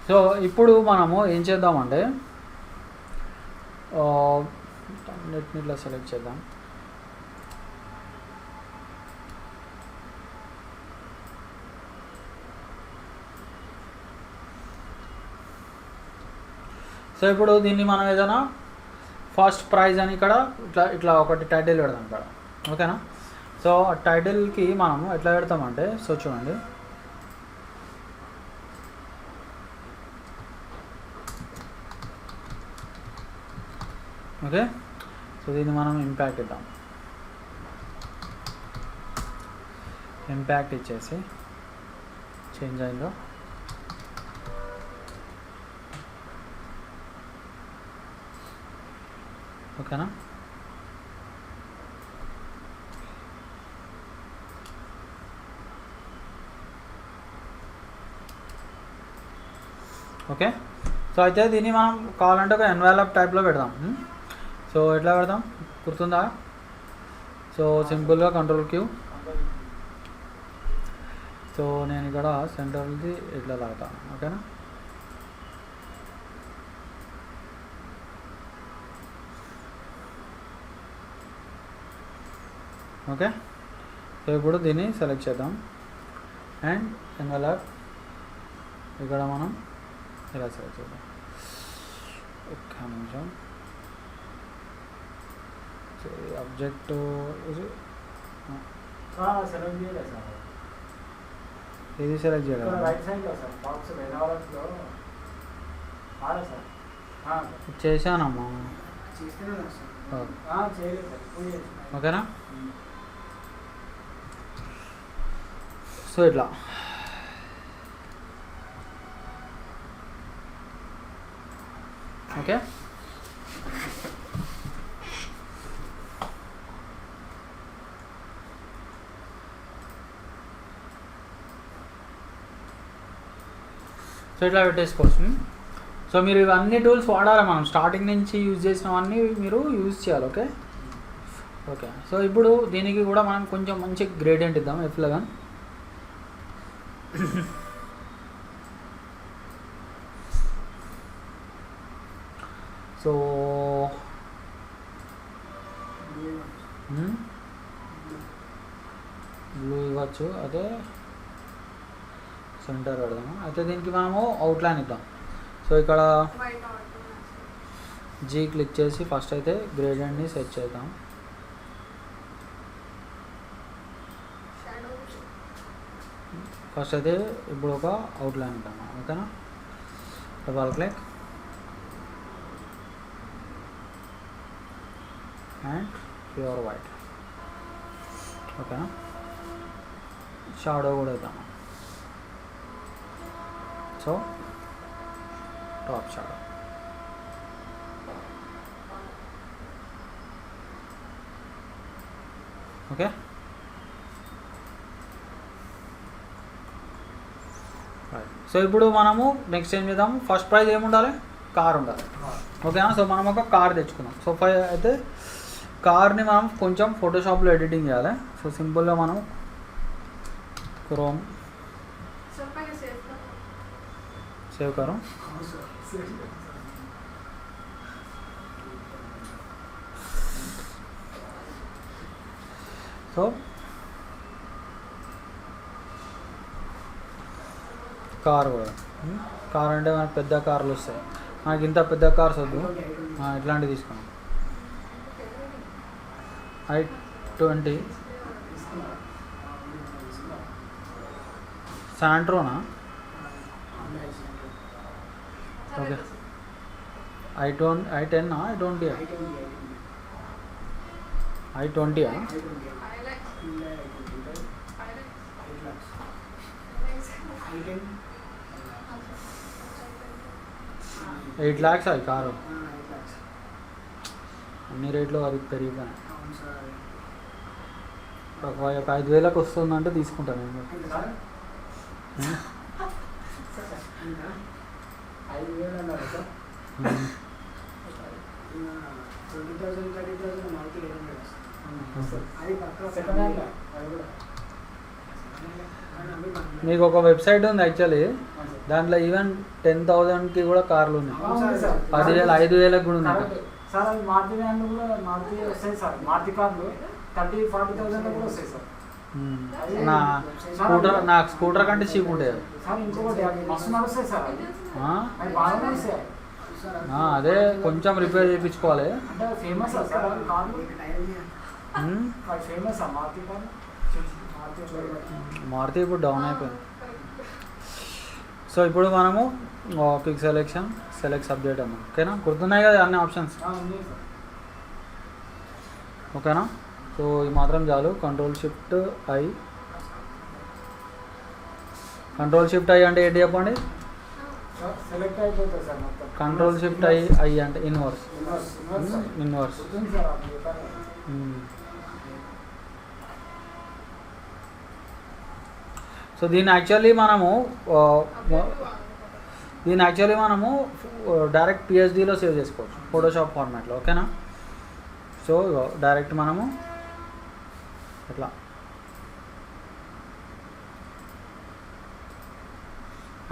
సో ఇప్పుడు మనము ఏం చేద్దామంటే అన్నిటిని ఇట్లా సెలెక్ట్ చేద్దాం. సో ఇప్పుడు దీన్ని మనం ఏదైనా ఫస్ట్ ప్రైజ్ అని ఇక్కడ ఇట్లా ఇట్లా ఒకటి టైటిల్ పెడదాం ఇక్కడ. ఓకేనా. సో ఆ టైటిల్కి మనము ఎట్లా పెడతామంటే, సో చూడండి, ఓకే. సో దీన్ని మనం ఇంపాక్ట్ ఇద్దాం. ఇంపాక్ట్ ఇచ్చేసి చేంజ్ అయిందో. ఓకేనా. ఓకే, సో అయితే దీన్ని మనం కావాలంటే ఒక ఎన్వెలప్ టైప్లో పెడదాం. సో ఎట్లా పెడదాం గుర్తుందా. సో సింపుల్గా కంట్రోల్ Q. సో నేను ఇక్కడ సెంటర్ది ఇట్లా లాగుతాను. ఓకేనా. ఓకే. సో ఇప్పుడు దీన్ని సెలెక్ట్ చేద్దాం అండ్ ఎన్వెలప్ ఇక్కడ మనం ఇలా సెలెక్ట్ చేద్దాం. ఒక్క నిమిషం. ఆబ్జెక్ట్ సెలెక్ట్ చేయలేదు సార్. ఇది సెలెక్ట్ ఇక్కడ చేయాలి. రైట్ సైడ్లో సార్ బాక్స్ ఎన్వలప్లో రాలేదు సార్. చేశానమ్మా. చేస్తున్నాను ఓ, సార్. చేయలేదు సార్. పూజ చేస్తున్నాను. ఓకేనా. సో ఇట్లా ఓకే. సో ఇట్లా పెట్టేసుకోవచ్చు. సో మీరు ఇవన్నీ టూల్స్ వాడాలి. మనం స్టార్టింగ్ నుంచి యూజ్ చేసినవన్నీ మీరు యూజ్ చేయాలి. ఓకే. ఓకే. సో ఇప్పుడు దీనికి కూడా మనం కొంచెం మంచి గ్రేడియంట్ ఇద్దాం. F11. సో బ్లూ ఇవ్వచ్చు. అదే సెంటర్ పెడదాము. అయితే దీనికి మనము అవుట్లైన్ ఇద్దాం. సో ఇక్కడ వైట్ అవుట్ జీ క్లిక్ చేసి ఫస్ట్ అయితే గ్రేడియంట్ని సెట్ చేద్దాం. షాడో ఫస్ట్ అయితే ఇప్పుడు ఒక అవుట్లైన్ ఇద్దాం. ఓకేనా. Double click and pure white. ఓకేనా. షాడో కూడా ఇద్దాం. So top shadow. Okay. So ఇప్పుడు మనము నెక్స్ట్ ఏం చేద్దాం. ఫస్ట్ ప్రైజ్ ఏముండాలి, కార్ ఉండాలి. ఓకేనా. సో మనం ఒక కార్ తెచ్చుకున్నాం. సో అయితే కార్ని మనం కొంచెం ఫోటోషాప్లో ఎడిటింగ్ చేయాలి. సో సింపుల్గా మనం క్రోమ్ सर पहले सेव करो సేవ్ करो. సో కార్ కూడా కార్ అంటే మనకు పెద్ద కార్లు వస్తాయి. నాకు ఇంత పెద్ద కార్స్ వద్దు, ఇట్లాంటివి తీసుకున్నాం. i20 శాంట్రోనా. Okay. i10 i20 i20 8 lakhs అది కారు. అన్ని రేట్లు అది పెరిగిపోయినాయి. ఒక 5,000కి వస్తుందంటే తీసుకుంటాను నేను. మీకు ఒక వెబ్సైట్ ఉంది యాక్చువల్లీ, దాంట్లో ఈవెన్ 10,000కి కూడా కార్లు ఉన్నాయి. 10,000 5,000కి కూడా ఉన్నాయి. సార్ అవి మారుతి వ్యాన్లు కూడా మారుతి వస్తాయి సార్. మారుతి కార్లు 30,000-40,000 కూడా వస్తాయి సార్. నా స్కూటర్ కంటే చీప్ ఉంటాయి అది. సార్ ఇంకొకటి అవి మస్తు నడుస్తాయి సార్. అవి బాగా నడుస్తాయి. అదే కొంచెం రిపేర్ చేయించుకోవాలి. అంటే ఫేమస్ సార్ అవి కార్లు. అవి ఫేమస్ మారుతి కార్లు. మారుతి ఇప్పుడు డౌన్ అయిపోయింది. సో ఇప్పుడు మనము క్విక్ సెలెక్ట్ సబ్జెక్ట్ అన్నాం. ఓకేనా. గుర్తున్నాయి కదా అన్ని ఆప్షన్స్. ఓకేనా. సో ఇది మాత్రం చాలు. కంట్రోల్ షిఫ్ట్ ఐ అంటే ఏంటి చెప్పండి. సెలెక్ట్ అయిపోతుంది సార్ మొత్తం. కంట్రోల్ షిఫ్ట్ ఐ అంటే ఇన్వర్స్. సో దీన్ని యాక్చువల్లీ మనము డైరెక్ట్ పిఎస్డిలో సేవ్ చేసుకోవచ్చు, ఫోటోషాప్ ఫార్మాట్లో. ఓకేనా. సో డైరెక్ట్ మనము ఇట్లా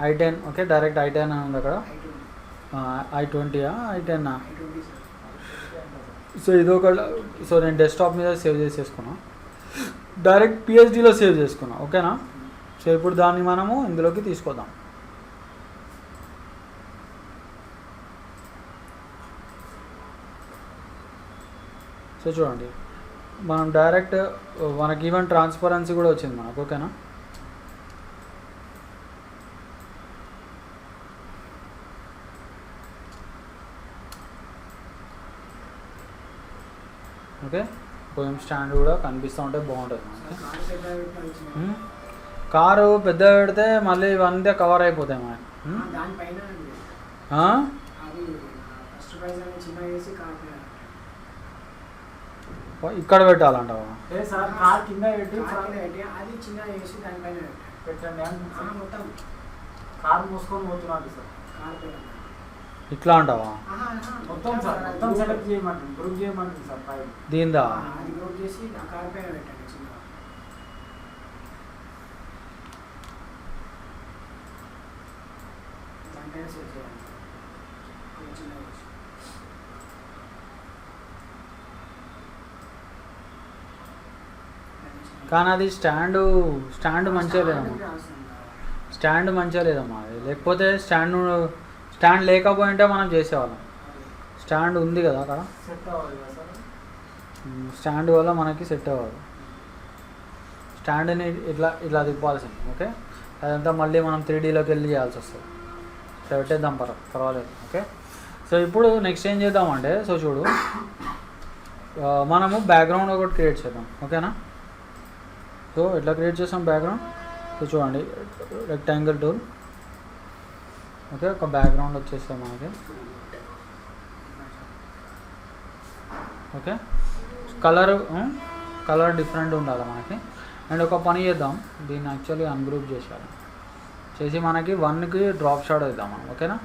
i10. ఓకే. డైరెక్ట్ i10 అని ఉంది అక్కడ. i20 i10. సో ఇదొక. సో నేను డెస్క్టాప్ మీద సేవ్ చేసేసుకున్నా. డైరెక్ట్ పిహెచ్డిలో సేవ్ చేసుకున్నాం. ఓకేనా? సో ఇప్పుడు దాన్ని మనము ఇందులోకి తీసుకొద్దాం. సో చూడండి, మనం డైరెక్ట్ మనకి ఈవెన్ ట్రాన్స్పరెన్సీ కూడా వచ్చింది మనకు. ఓకేనా? ఓకే, పోయం స్టాండ్ కూడా కనిపిస్తూ ఉంటే బాగుంటుంది మనకి. కార్ సెట్ పెట్టాలి. కారు పెద్ద పెడితే మళ్ళీ ఇవన్నీ కవర్ అయిపోతాయి మనకి. దానిపైన అండి. ఆ? అది ఫస్ట్ ప్రైజ్ అని చిన్న వేసి కార్ పైన ఇక్కడ పెట్టాలంటావా? లేదు సార్, కార్ కింద పెట్టి అది చిన్న వేసి దానిపైన పెట్టండి అని మొత్తం కార్ మూసుకొని పోతున్నాడు సార్. కార్ పైన ఇట్లా అంటావా? మొత్తం సార్, మొత్తం సెలెక్ట్ చేయమంటుంది, గ్రూప్ చేయమంటుంది సార్. పైన దీందా? అది గ్రూప్ చేసి ఆ కార్ పైన పెట్టండి చిన్న. దానిపైన సెట్ చేయండి చిన్న వేసి. కానీ అది స్టాండ్ మంచిగా లేదమ్మా. స్టాండ్ మంచిగా లేదమ్మా అది. లేకపోతే స్టాండ్ లేకపోయింటే మనం చేసేవాళ్ళం. స్టాండ్ ఉంది కదా అక్కడ, సెట్ అవ్వాలి కదా సార్. స్టాండ్ వల్ల మనకి సెట్ అవ్వదు. స్టాండ్ని ఇట్లా తిప్పాల్సింది. ఓకే, అదంతా మళ్ళీ మనం 3Dలోకి వెళ్ళి చేయాల్సి వస్తుంది. ఇట్లా పెట్టేద్దాం, పర్వాలేదు. ఓకే, సో ఇప్పుడు నెక్స్ట్ ఏం చేద్దామంటే, సో చూడు, మనము బ్యాక్గ్రౌండ్ ఒకటి క్రియేట్ చేద్దాం. ఓకేనా? సో ఎట్లా క్రియేట్ చేస్తాం బ్యాక్గ్రౌండ్? సో చూడండి, రెక్టాంగిల్ టూల్. ఓకే, ఒక బ్యాక్గ్రౌండ్ వచ్చేస్తాం మనకి. ఓకే, కలర్ డిఫరెంట్ ఉండాలి మనకి. అండ్ ఒక పని చేద్దాం, దీన్ని యాక్చువల్లీ అన్గ్రూప్ చేసి మనకి 1కి డ్రాప్ షాట్ వేద్దాం మనం. ఓకేనా?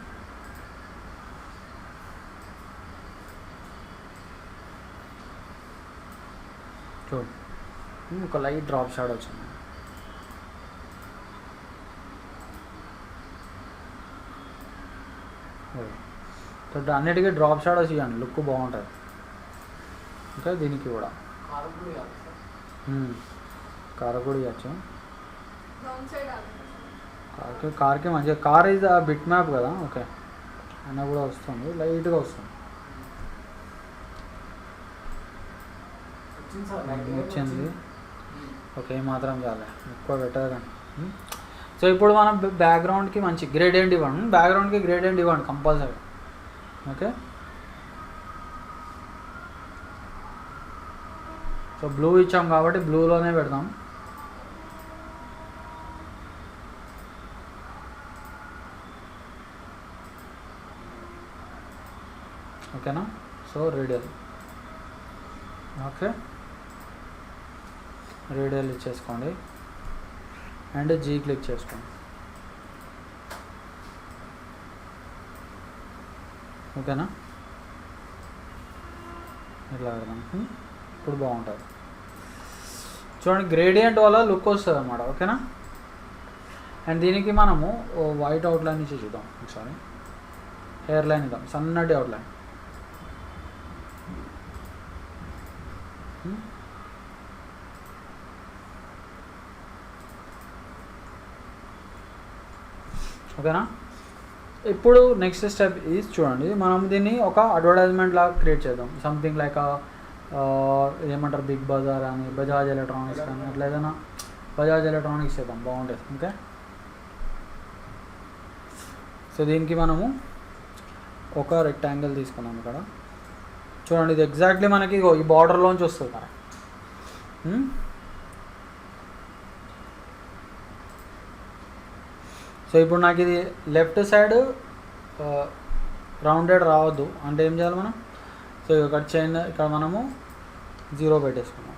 చూడు, ఒక లైట్ డ్రాప్ షాట్ వచ్చింది. సో అన్నిటికీ డ్రాప్ షాట్ వచ్చి ఇవ్వండి, లుక్ బాగుంటుంది. ఓకే, దీనికి కూడా కార్ కూడా ఇవ్వచ్చు. డౌన్ సైడ్ కార్కి మంచిగా, కార్ ఇది బిట్ మ్యాప్ కదా. ఓకే, అయినా కూడా వస్తుంది, లైట్గా వస్తుంది. వచ్చింది. ఓకే, మాత్రం చాలే, ఎక్కువ పెట్టదు కానీ. సో ఇప్పుడు మనం బ్యాక్గ్రౌండ్కి మంచి గ్రేడియంట్ ఇవ్వండి. బ్యాక్గ్రౌండ్కి గ్రేడియంట్ ఇవ్వండి కంపల్సరీ. ఓకే, సో బ్లూ ఇచ్చాం కాబట్టి బ్లూలోనే పెడదాం. ఓకేనా? So radial. ఓకే, రేడియల్ ఇచ్చేసుకోండి అండ్ జీ క్లిక్ చేసుకోండి. ఓకేనా? ఇట్లా పెడదాం. ఇప్పుడు బాగుంటుంది. చూడండి, గ్రేడియంట్ వల్ల లుక్ వస్తుంది అన్నమాట. ఓకేనా? అండ్ దీనికి మనము వైట్ అవుట్లైన్ ఇచ్చి చూద్దాం ఒకసారి. హెయిర్ లైన్ ఇద్దాం, సన్నటి అవుట్లైన్. ఓకేనా? ఇప్పుడు నెక్స్ట్ స్టెప్ ఈజ్ చూడండి, మనం దీన్ని ఒక అడ్వర్టైజ్మెంట్ లాగా క్రియేట్ చేద్దాం. సంథింగ్ లైక్ ఏమంటారు, బిగ్ బజార్ అని, బజాజ్ ఎలక్ట్రానిక్స్ కానీ, అట్లా ఏదైనా బజాజ్ ఎలక్ట్రానిక్స్ చేద్దాం, బాగుంటుంది. ఓకే, సో దీనికి మనము ఒక రెక్టాంగిల్ తీసుకున్నాం ఇక్కడ. చూడండి, ఇది ఎగ్జాక్ట్లీ మనకి ఈ బార్డర్లోంచి వస్తుంది కదా. సో ఇప్పుడు నాకు ఇది లెఫ్ట్ సైడ్ రౌండెడ్ రావద్దు అంటే ఏం చేయాలి మనం? సో ఇక్కడ చైన్, ఇక్కడ మనము 0 పెట్టేసుకున్నాం.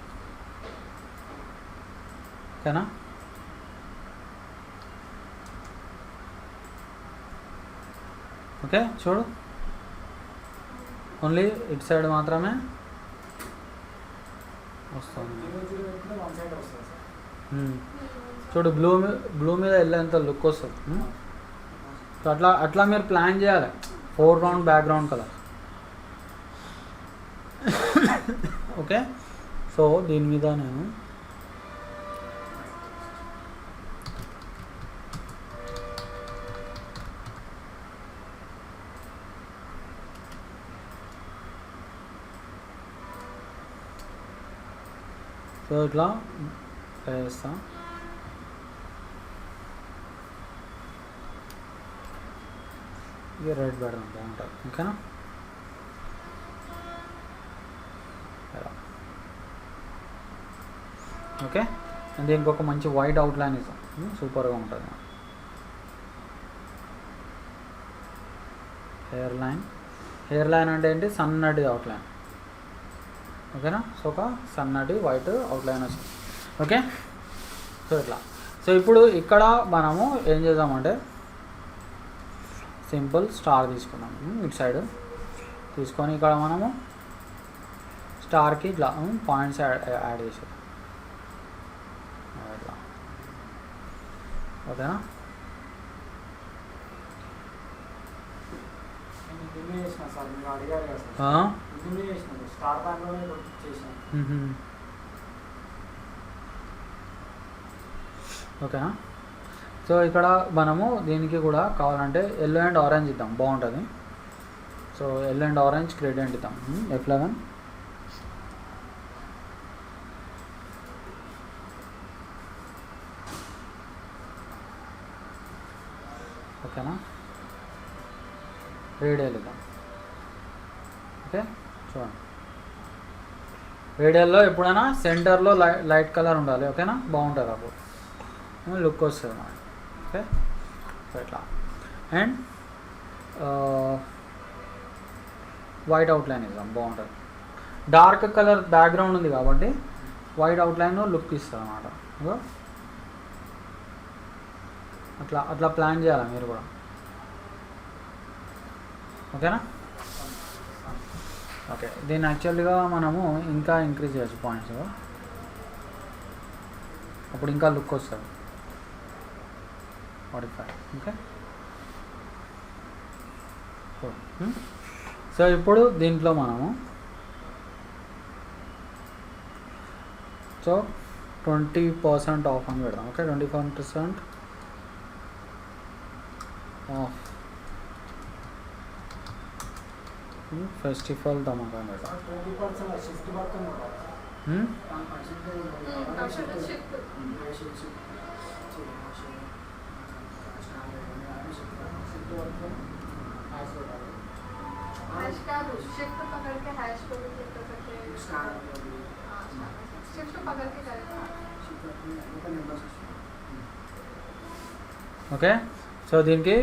ఓకేనా? ఓకే, చూడు, ఓన్లీ ఇటు సైడ్ మాత్రమే వస్తుంది. చూడు, బ్లూ మీద వెళ్ళేంత లుక్ వస్తుంది. సో అట్లా మీరు ప్లాన్ చేయాలి. Foreground, background colour. Okay, so దీని మీద నేను సో ఇట్లా వేస్తా. ఇది రెడ్ పెడదాం బాగుంటుంది. ఓకేనా? ఓకే. దీనికి ఒక మంచి వైట్ అవుట్లైన్ ఇస్తాం. సూపర్గా ఉంటుంది. హెయిర్ లైన్ అంటే ఏంటి? సన్నటి అవుట్లైన్. ఓకేనా? సో ఒక సన్నటి వైట్ అవుట్లైన్ వస్తుంది. ఓకే. సో ఇట్లా. సో ఇప్పుడు ఇక్కడ మనము ఏం చేద్దామంటే సింపుల్ స్టార్ తీసుకున్నాం. ఇటు సైడ్ తీసుకొని ఇక్కడ మనము స్టార్కి ఇట్లా పాయింట్స్ యాడ్ చేసాం. ఇట్లా. ఓకేనా? సార్ మీరు అడిగారు కదా సార్, ఇది చేసినాను స్టార్ దాంట్లోనే చేసాను. ఓకేనా? సో ఇక్కడ మనము దీనికి కూడా కావాలంటే ఎల్లో అండ్ ఆరెంజ్ ఇద్దాం, బాగుంటుంది. So yellow and orange gradient ఇద్దాం. F11. ఓకేనా? రేడియల్ ఇద్దాం. ఓకే. చూడండి, రేడియల్లో ఎప్పుడైనా సెంటర్లో లైట్ కలర్ ఉండాలి. ఓకేనా? బాగుంటుంది, అప్పుడు లుక్ వస్తుంది మనకి. ఓకే. సో ఇట్లా. అండ్ వైట్ అవుట్లైన్ ఇద్దాం, బాగుంటుంది. డార్క్ కలర్ బ్యాక్గ్రౌండ్ ఉంది కాబట్టి వైట్ అవుట్లైన్ లుక్ ఇస్తుంది అన్నమాట. అట్లా అట్లా ప్లాన్ చేయాలి మీరు కూడా. ఓకేనా? ఓకే. దీన్ని యాక్చువల్గా మనము ఇంకా ఇంక్రీజ్ చేయొచ్చు పాయింట్స్, అప్పుడు ఇంకా లుక్ వస్తుంది. 45. ఓకే. సో ఇప్పుడు దీంట్లో మనము 20% ఆఫ్ అని పెడదాం. ఓకే. 21% ఆఫ్ ఫెస్టివల్ ధమాకా పెడదాం. शिफ्ट पकड़ के हैश को भी क्लिक कर सकते हैं. शिफ्ट पकड़ के करेगा. ఓకే. సో దీనికి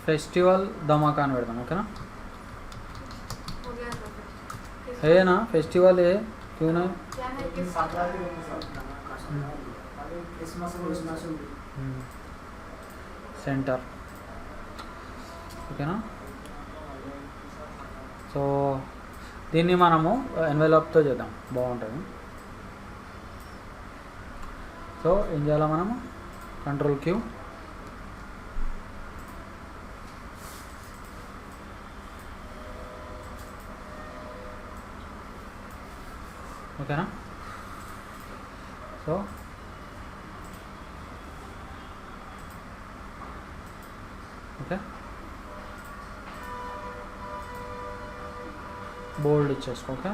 ఫెస్టివల్ ధమాకా అని పెడదాం. ఓకేనా? हो गया तो फिर. है ना फेस्टिवल है, क्यों ना? क्या है कि సంక్రాంతి ఉంది సార్, అది క్రిస్మస్ ఉంది. సెంటర్. ఓకేనా? సో దీన్ని మనము ఎన్వెలప్తో చేద్దాం, బాగుంటుంది. సో ఏం చేయాలి మనము? Ctrl+Q. ఓకేనా? సో ఓకే, బోల్డ్ ఇచ్చేసుకో. ఓకే.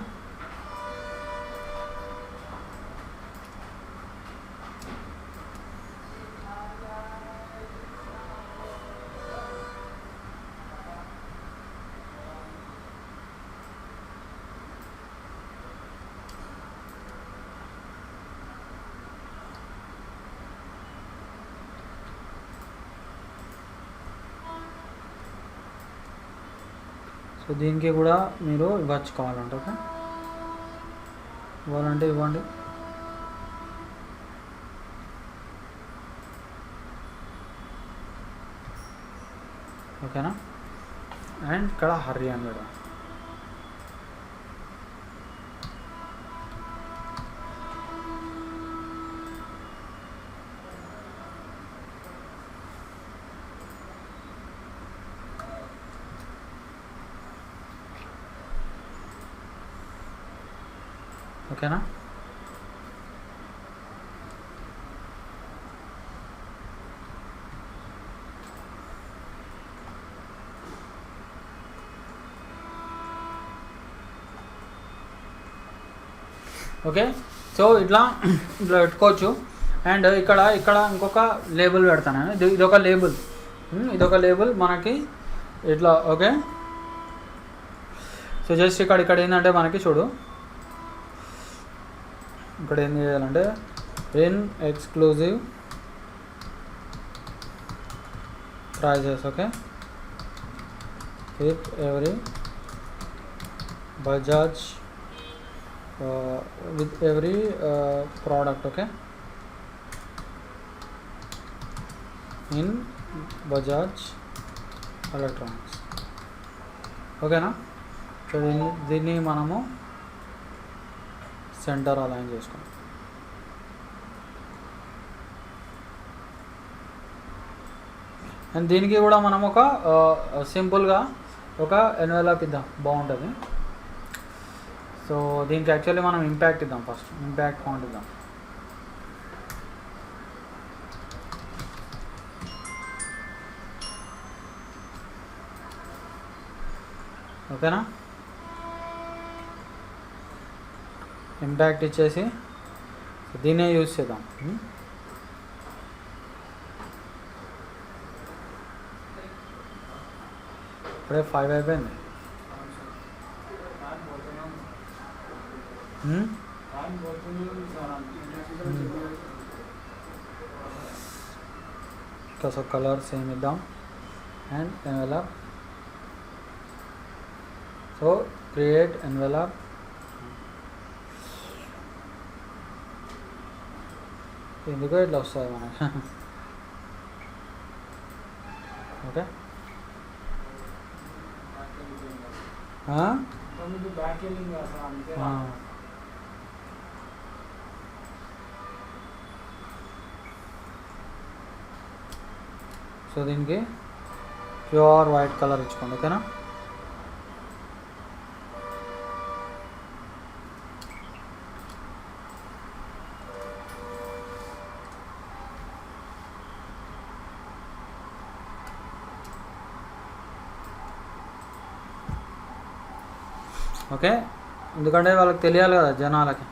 సో దీనికి కూడా మీరు ఇవ్వచ్చు కావాలంటే. ఓకే, ఇవ్వాలంటే ఇవ్వండి. ఓకేనా? అండ్ ఇక్కడ హర్రీ అని పెడదాం. ఓకేనా? ఓకే. సో ఇట్లా ఇట్లా పెట్టుకోవచ్చు. అండ్ ఇక్కడ ఇక్కడ ఇంకొక లేబుల్ పెడతాను నేను. ఇదొక లేబుల్, ఇదొక లేబుల్ మనకి ఇట్లా. ఓకే. సో జస్ట్ ఇక్కడ ఏంటంటే మనకి చూడు, ఇక్కడ ఏం చేయాలంటే in exclusive prizes. Okay. With every Bajaj with every product. Okay, in Bajaj Electronics. ఓకేనా. సో దీన్ని మనము సెంటర్ అలైన్ చేసుకుంటాం. అండ్ దీనికి కూడా మనం ఒక సింపుల్గా ఒక ఎన్వెలప్ ఇద్దాం, బాగుంటుంది. సో దీనికి యాక్చువల్లీ మనం ఇంపాక్ట్ ఇద్దాం. ఫస్ట్ ఇంపాక్ట్ ఫాంట్ ఇద్దాం. ఓకేనా. ఇంపాక్ట్ ఇచ్చేసి దీన్నే యూజ్ చేద్దాం. ఇప్పుడే 5 అయిపోయింది. సో కలర్ సేమ్ ఇద్దాం. And envelope. So create envelope. ఎందుకో ఇట్లా వస్తుంది మనకి. ఓకే. సో దీనికి ప్యూర్ వైట్ కలర్ ఇచ్చుకోండి. ఓకేనా. ఓకే. ఎందుకంటే వాళ్ళకి తెలియాలి కదా జనాలకి.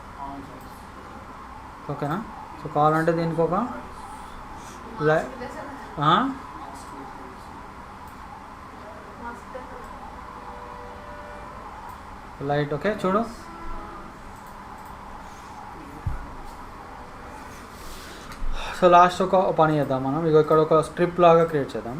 ఓకేనా. సో కావాలంటే దీనికి ఒక లైట్. ఓకే చూడు. సో లాస్ట్ ఒక పని చేద్దాం మనం. ఇక ఇక్కడ ఒక స్ట్రిప్ లాగా క్రియేట్ చేద్దాం.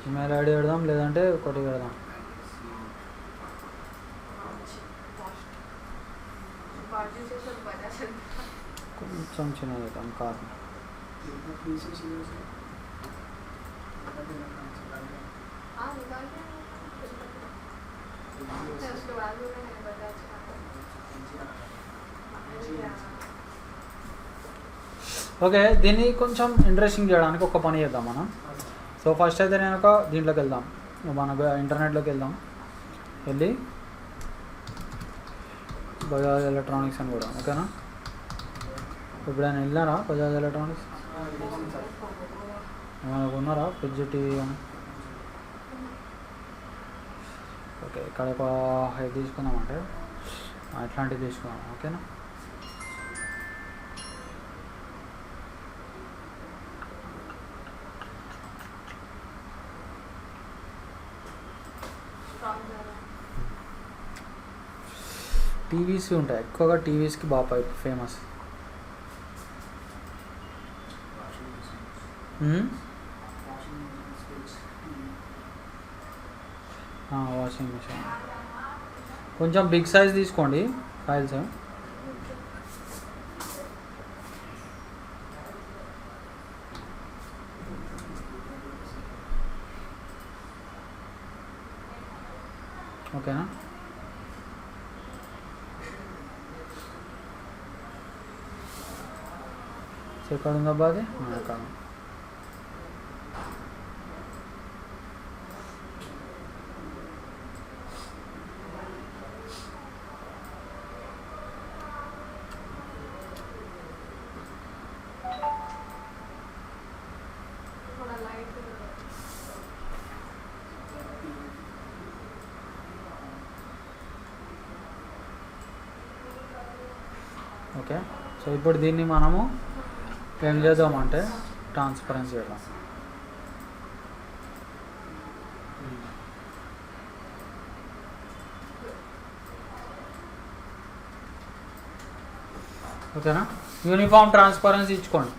ఈమెయిల్ ఐడి పెడదాం, లేదంటే ఒకటి పెడదాం. కొంచెం చిన్నది పెడతాం. కాదు ఓకే. దీన్ని కొంచెం ఇంట్రెస్టింగ్ చేయడానికి ఒక పని చేద్దాం మనం. సో ఫస్ట్ అయితే నేను ఒక దీంట్లోకి వెళ్దాం, మన ఇంటర్నెట్లోకి వెళ్దాం. వెళ్ళి బజాజ్ ఎలక్ట్రానిక్స్ అని కూడా. ఓకేనా. ఎప్పుడైనా వెళ్ళారా బజాజ్ ఎలక్ట్రానిక్స్? ఏమైనా ఉన్నారా ఫ్రిడ్జ్, టీవీ అని? ఓకే. ఇక్కడ ఒక ఇది తీసుకుందామంటే అట్లాంటివి తీసుకున్నాం. ఓకేనా. టీవీస్ ఉంటాయి ఎక్కువగా. టీవీస్కి బాగా ఫేమస్. Washing machine. కొంచెం బిగ్ సైజ్ తీసుకోండి ఫైల్స్. ఓకేనా. సో ఎక్కడ ఉందబ్బా అది? అక్కడ. ఓకే. సో ఇప్పుడు దీన్ని మనము ఏం చేద్దామంటే ట్రాన్స్పరెన్సీ చేద్దాం. ఓకేనా, యూనిఫామ్ ట్రాన్స్పరెన్సీ ఇచ్చుకోండి.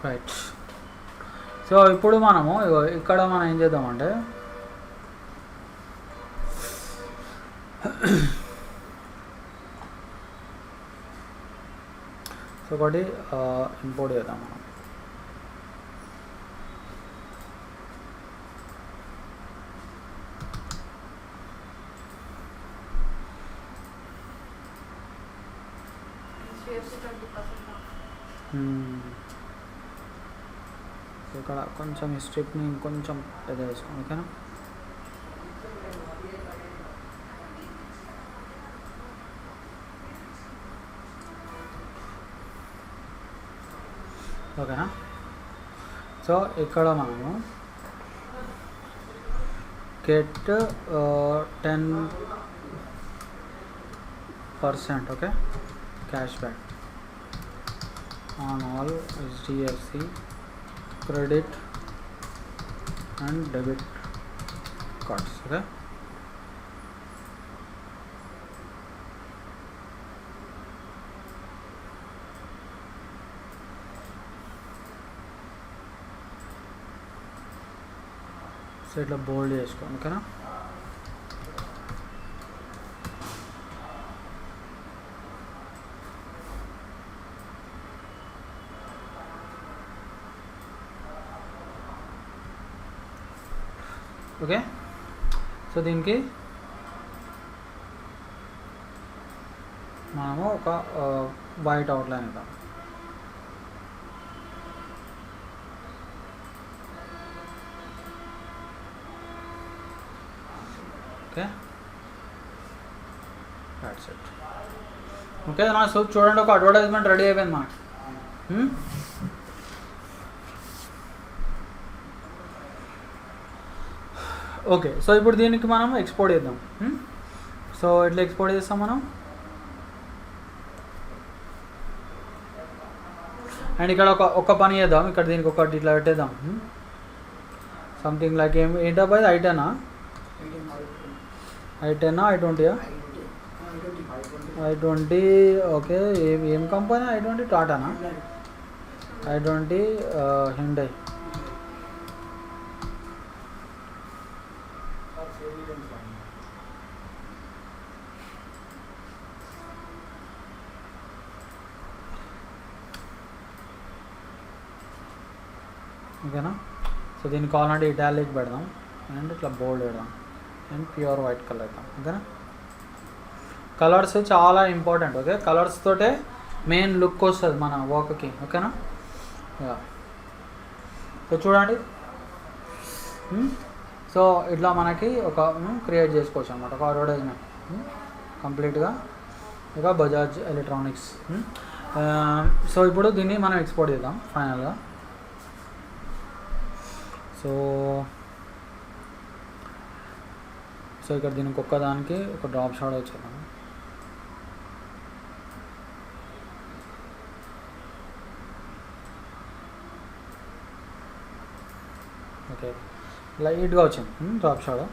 రైట్. సో ఇప్పుడు మనము ఇక్కడ మనం ఏం చేద్దామంటే సో ఒకటి ఇంపోర్ట్ చేద్దాం మనం. సో ఇక్కడ కొంచెం ఈ స్ట్రిప్ని ఇంకొంచెం పెద్ద వేసుకోండి. ఓకేనా, ఓకేనా. సో ఇక్కడ మనము get 10% okay cash back on all HDFC credit and debit cards. Okay, so ఇట్లా బోల్డ్ చేసుకోండి. ఓకేనా, ఓకే. సో దీనికి మనము ఒక వైట్ అవుట్లైన్ ఇద్దాం. Okay, that's it. ఓకే నా, సో చూడండి ఒక అడ్వర్టైజ్మెంట్ రెడీ అయిపోయింది మనకి. ఓకే, సో ఇప్పుడు దీనికి మనం ఎక్స్పోర్ట్ చేద్దాం. సో ఎట్లా ఎక్స్పోర్ట్ చేస్తాం మనం? అండ్ ఇక్కడ ఒక పని చేద్దాం. ఇక్కడ దీనికి ఒకటి ఇట్లా పెట్టేద్దాం. సంథింగ్ లైక్ ఏంటబ్బా ఇది? I10 I20 I20. ఓకే, ఏం కంపెనీ? I20 టాటానా? I20 Hyundai. ఓకేనా, సో దీనికి కావాలంటే ఇటాలిక్ పెడదాం అండ్ ఇట్లా బోల్డ్ పెడదాం అండ్ ప్యూర్ వైట్ కలర్ ఇద్దాం. ఓకేనా, కలర్స్ చాలా ఇంపార్టెంట్. ఓకే, కలర్స్ తోటే మెయిన్ లుక్ వస్తుంది మన వర్క్కి. ఓకేనా, సో చూడండి. సో ఇట్లా మనకి ఒక క్రియేట్ చేసుకోవచ్చు అనమాట, ఒక అడ్వర్టైజ్మెంట్ కంప్లీట్గా ఇక బజాజ్ ఎలక్ట్రానిక్స్. సో ఇప్పుడు దీన్ని మనం ఎక్స్పోర్ట్ చేద్దాం ఫైనల్గా. సో ఇక్కడ దీనికి ఒక్కదానికి ఒక డ్రాప్ షాట్ వచ్చేద్దాం. ఓకే, లైట్గా వచ్చింది drop shot.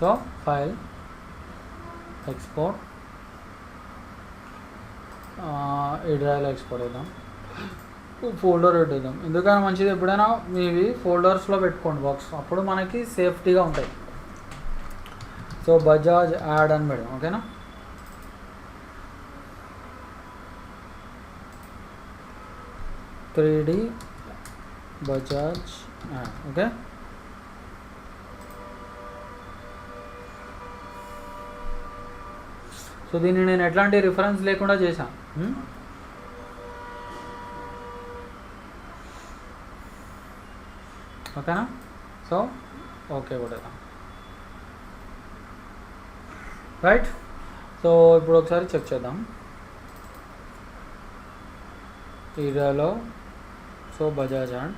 So file export, ఈ డ్రైవ్లో ఎక్స్పోర్ట్ చేద్దాం. ఫోల్డర్ పెట్టేద్దాం. ఎందుకైనా మంచిది ఎప్పుడైనా మీవి ఫోల్డర్స్లో పెట్టుకోండి బాక్స్, అప్పుడు మనకి సేఫ్టీగా ఉంటాయి. సో బజాజ్ యాడ్ అని పెడదాం. ఓకేనా, three Bajaj ad. Okay, so దీన్ని నేను ఎట్లాంటి రిఫరెన్స్ లేకుండా చేశాను. ఓకేనా, సో ఓకే కొట్టేద్దాం. రైట్, సో ఇప్పుడు ఒకసారి చెక్ చేద్దాం ఏరియాలో. సో బజాజ్ అండ్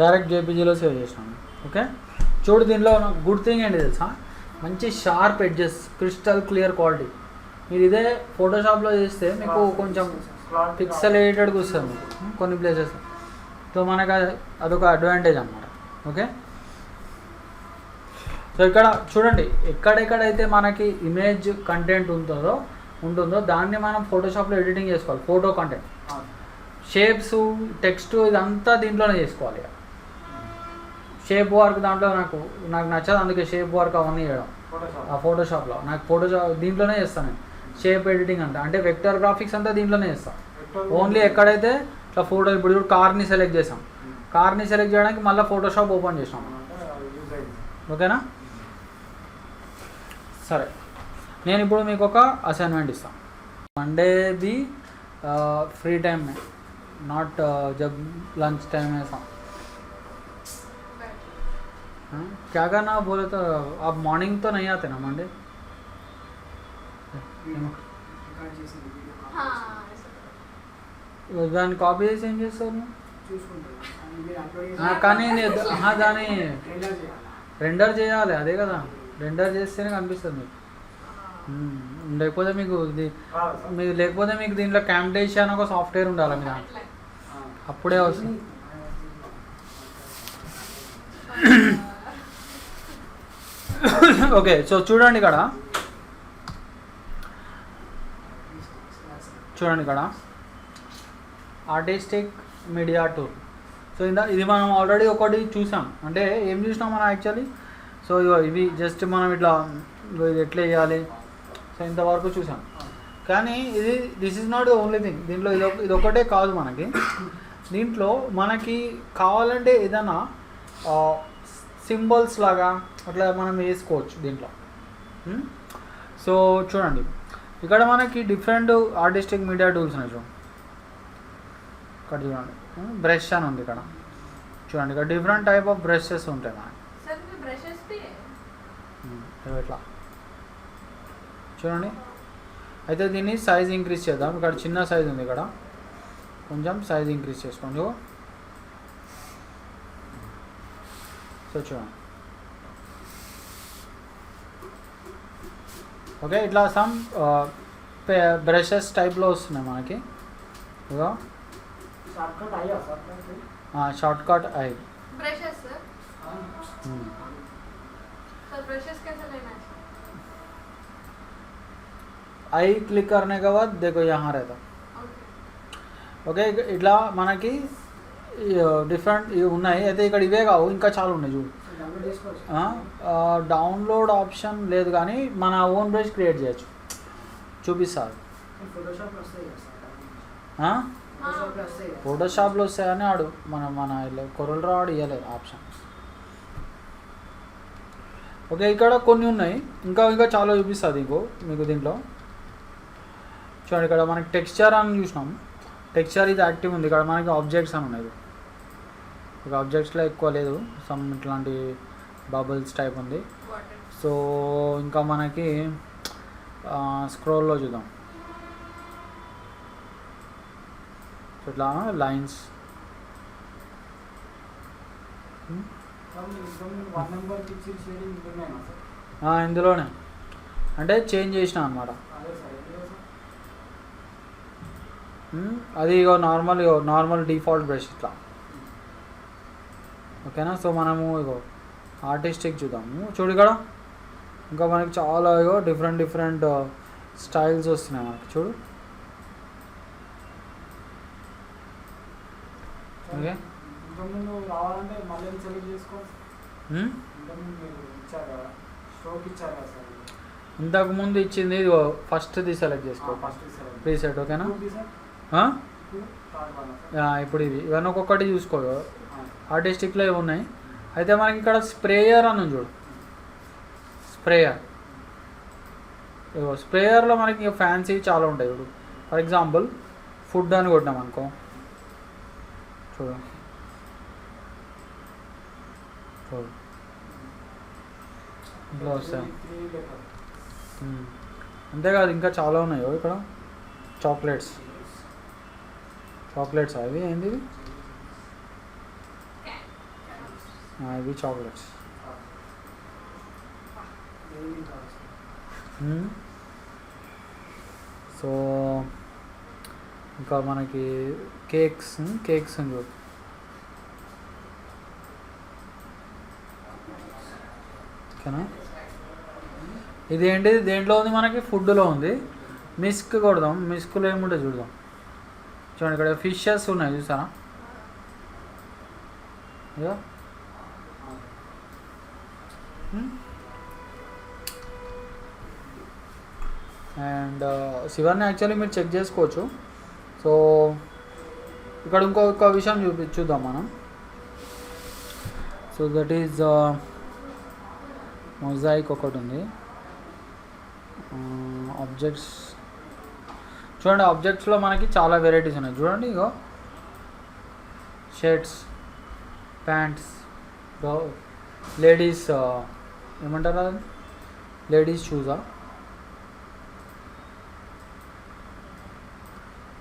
డైరెక్ట్ జేపీజీలో సేవ్ చేసినాను. ఓకే, చూడు దీనిలో గుడ్ థింగ్ ఏంటి తెలుసా, మంచి sharp edges, crystal clear quality. మీరు ఇదే ఫోటోషాప్లో చేస్తే మీకు కొంచెం పిక్సలేటెడ్గా వస్తుంది మీకు కొన్ని ప్లేసెస్. సో మనకు అదొక అడ్వాంటేజ్ అన్నమాట. ఓకే, సో ఇక్కడ చూడండి, ఎక్కడెక్కడైతే మనకి ఇమేజ్ కంటెంట్ ఉంటుందో దాన్ని మనం ఫోటోషాప్లో ఎడిటింగ్ చేసుకోవాలి. ఫోటో కంటెంట్, షేప్స్, టెక్స్ట్ ఇదంతా దీంట్లోనే చేసుకోవాలి. షేప్ వర్క్ దాంట్లో నాకు నచ్చదు, అందుకే షేప్ వర్క్ అవన్నీ చేయడం ఆ ఫోటోషాప్లో. నాకు ఫోటోషాప్ దీంట్లోనే చేస్తాను నేను. షేప్ ఎడిటింగ్ అంటే వెక్టర్ గ్రాఫిక్స్ అంతా దీంట్లోనే చేస్తాను. ఓన్లీ ఎక్కడైతే ఇట్లా ఫోటో, ఇప్పుడు కార్ని సెలెక్ట్ చేసాం, కార్ని సెలెక్ట్ చేయడానికి మళ్ళీ ఫోటోషాప్ ఓపెన్ చేసాం. ఓకేనా, సరే. నేను ఇప్పుడు మీకు ఒక అసైన్మెంట్ ఇస్తాను. మండేది फ्री टाइम में, नॉट जब लंच टाइम है ऐसा. क्या करना बोले तो आप मॉर्निंग तो नहीं आते ना मंडे? దాని కాపీ చేసి ఏం చేస్తారు? కానీ దాన్ని రెండర్ చేయాలి, అదే కదా, రెండర్ చేస్తేనే కనిపిస్తుంది మీకు. లేకపోతే మీకు లేకపోతే మీకు దీంట్లో క్యామ్టేషియా అని ఒక సాఫ్ట్వేర్ ఉండాలి మీ దాంట్లో, అప్పుడే వస్తుంది. ఓకే, సో చూడండి ఇక్కడ ఆర్టిస్టిక్ మీడియా టూల్. సో ఇది మనం ఆల్రెడీ ఒకటి చూసాం. అంటే ఏం చూసినాం మనం యాక్చువల్లీ? సో ఇవి జస్ట్ మనం ఇట్లా ఇది ఎట్లా వేయాలి, సో ఇంతవరకు చూసాం. కానీ this is not the only thing. దీంట్లో ఇదొక్కటే కాదు మనకి. దీంట్లో మనకి కావాలంటే ఏదైనా సింబల్స్ లాగా అట్లా మనం వేసుకోవచ్చు దీంట్లో. సో చూడండి, ఇక్కడ మనకి డిఫరెంట్ ఆర్టిస్టిక్ మీడియా టూల్స్ ఉన్నాయి. ఇక్కడ చూడండి, బ్రష్ అని ఉంది ఇక్కడ. చూడండి, ఇక్కడ డిఫరెంట్ టైప్ ఆఫ్ బ్రషెస్ ఉంటాయి మనకి. ఇట్లా చూడండి. అయితే దీన్ని సైజ్ ఇంక్రీజ్ చేద్దాం. ఇక్కడ చిన్న సైజ్ ఉంది, ఇక్కడ కొంచెం సైజ్ ఇంక్రీజ్ చేసుకోండి. సో చూడండి, ఓకే, ఇట్లా సమ్ బ్రషెస్ టైప్లో వస్తున్నాయి మనకి. ఇదిగో short cut I. I click करने के बाद देखो यहाँ रहता. ఓకే, ఇట్లా మనకి డిఫరెంట్ ఇవి ఉన్నాయి. అయితే ఇక్కడ ఇవే కావు, ఇంకా చాలా ఉన్నాయి చూడు. డౌన్లోడ్ ఆప్షన్ లేదు, కానీ మన ఓన్ బ్రష్ క్రియేట్ చేయొచ్చు. చూపిస్తారు, ఫోటోషాప్లో వస్తాయని ఆడు మన కొరల్ రాడు ఇవ్వలేదు ఆప్షన్. ఓకే, ఇక్కడ కొన్ని ఉన్నాయి, ఇంకా చాలా చూపిస్తుంది మీకు దీంట్లో. చూడండి, ఇక్కడ మనకి టెక్స్చర్ అని చూసినాం. టెక్స్చర్ ఇది యాక్టివ్ ఉంది. ఇక్కడ మనకి ఆబ్జెక్ట్స్ అని ఉన్నాయి. ఇక ఆబ్జెక్ట్స్లో ఎక్కువ లేదు, సమ్ ఇట్లాంటి బబుల్స్ టైప్ ఉంది. సో ఇంకా మనకి స్క్రోల్లో చూద్దాం. ఇట్లా లైన్స్ ఇందులోనే అంటే చేంజ్ చేసిన అనమాట. అది నార్మల్ డిఫాల్ట్ బ్రష్ ఇట్లా. ఓకేనా, సో మనము ఆర్టిస్టిక్ చూద్దాము. చూడు, ఇక్కడ ఇంకా మనకి చాలా డిఫరెంట్ స్టైల్స్ వస్తున్నాయి మనకి. చూడు, ఓకే, ఇంతకుముందు ఇచ్చింది ఫస్ట్ది సెలెక్ట్ చేసుకో, ప్రీసెట్. ఓకేనా, ఇప్పుడు ఇవన్నీ ఒక్కొక్కటి చూసుకో. ఆర్టిస్టిక్లో ఇవి ఉన్నాయి. అయితే మనకి ఇక్కడ స్ప్రేయర్ అని చూడు, స్ప్రేయర్లో మనకి ఫ్యాన్సీ చాలా ఉంటాయి. ఇప్పుడు ఫర్ ఎగ్జాంపుల్ ఫుడ్ అని కొట్టినాం అనుకో, చూడు ఇట్లా వస్తాయి. అంతేకాదు ఇంకా చాలా ఉన్నాయి ఇక్కడ. చాక్లెట్స్ అవి ఏంది? ఇవి చాక్లెట్స్. ఏమీ కావచ్చు. సో ఇంకా మనకి కేక్స్ చూడు. ఓకేనా, ఇది ఏంటి దేంట్లో ఉంది, మనకి ఫుడ్లో ఉంది. మిస్క్ కొడదాం. మిస్క్లో ఏముంటే చూద్దాం. చూడండి ఇక్కడ ఫిషెస్ ఉన్నాయి చూసారా. ఇక అండ్ శివాన్ని యాక్చువల్లీ మీరు చెక్ చేసుకోవచ్చు. సో ఇక్కడ ఇంకొక విషయం చూద్దాం మనం. సో దట్ ఈజ్ మొజాయిక్ ఒకటి ఉంది. ఆబ్జెక్ట్స్ చూడండి, ఆబ్జెక్ట్స్లో మనకి చాలా వెరైటీస్ ఉన్నాయి చూడండి. ఇగో షర్ట్స్, ప్యాంట్స్, లేడీస్ ఏమంటారు అది, లేడీస్ షూజా,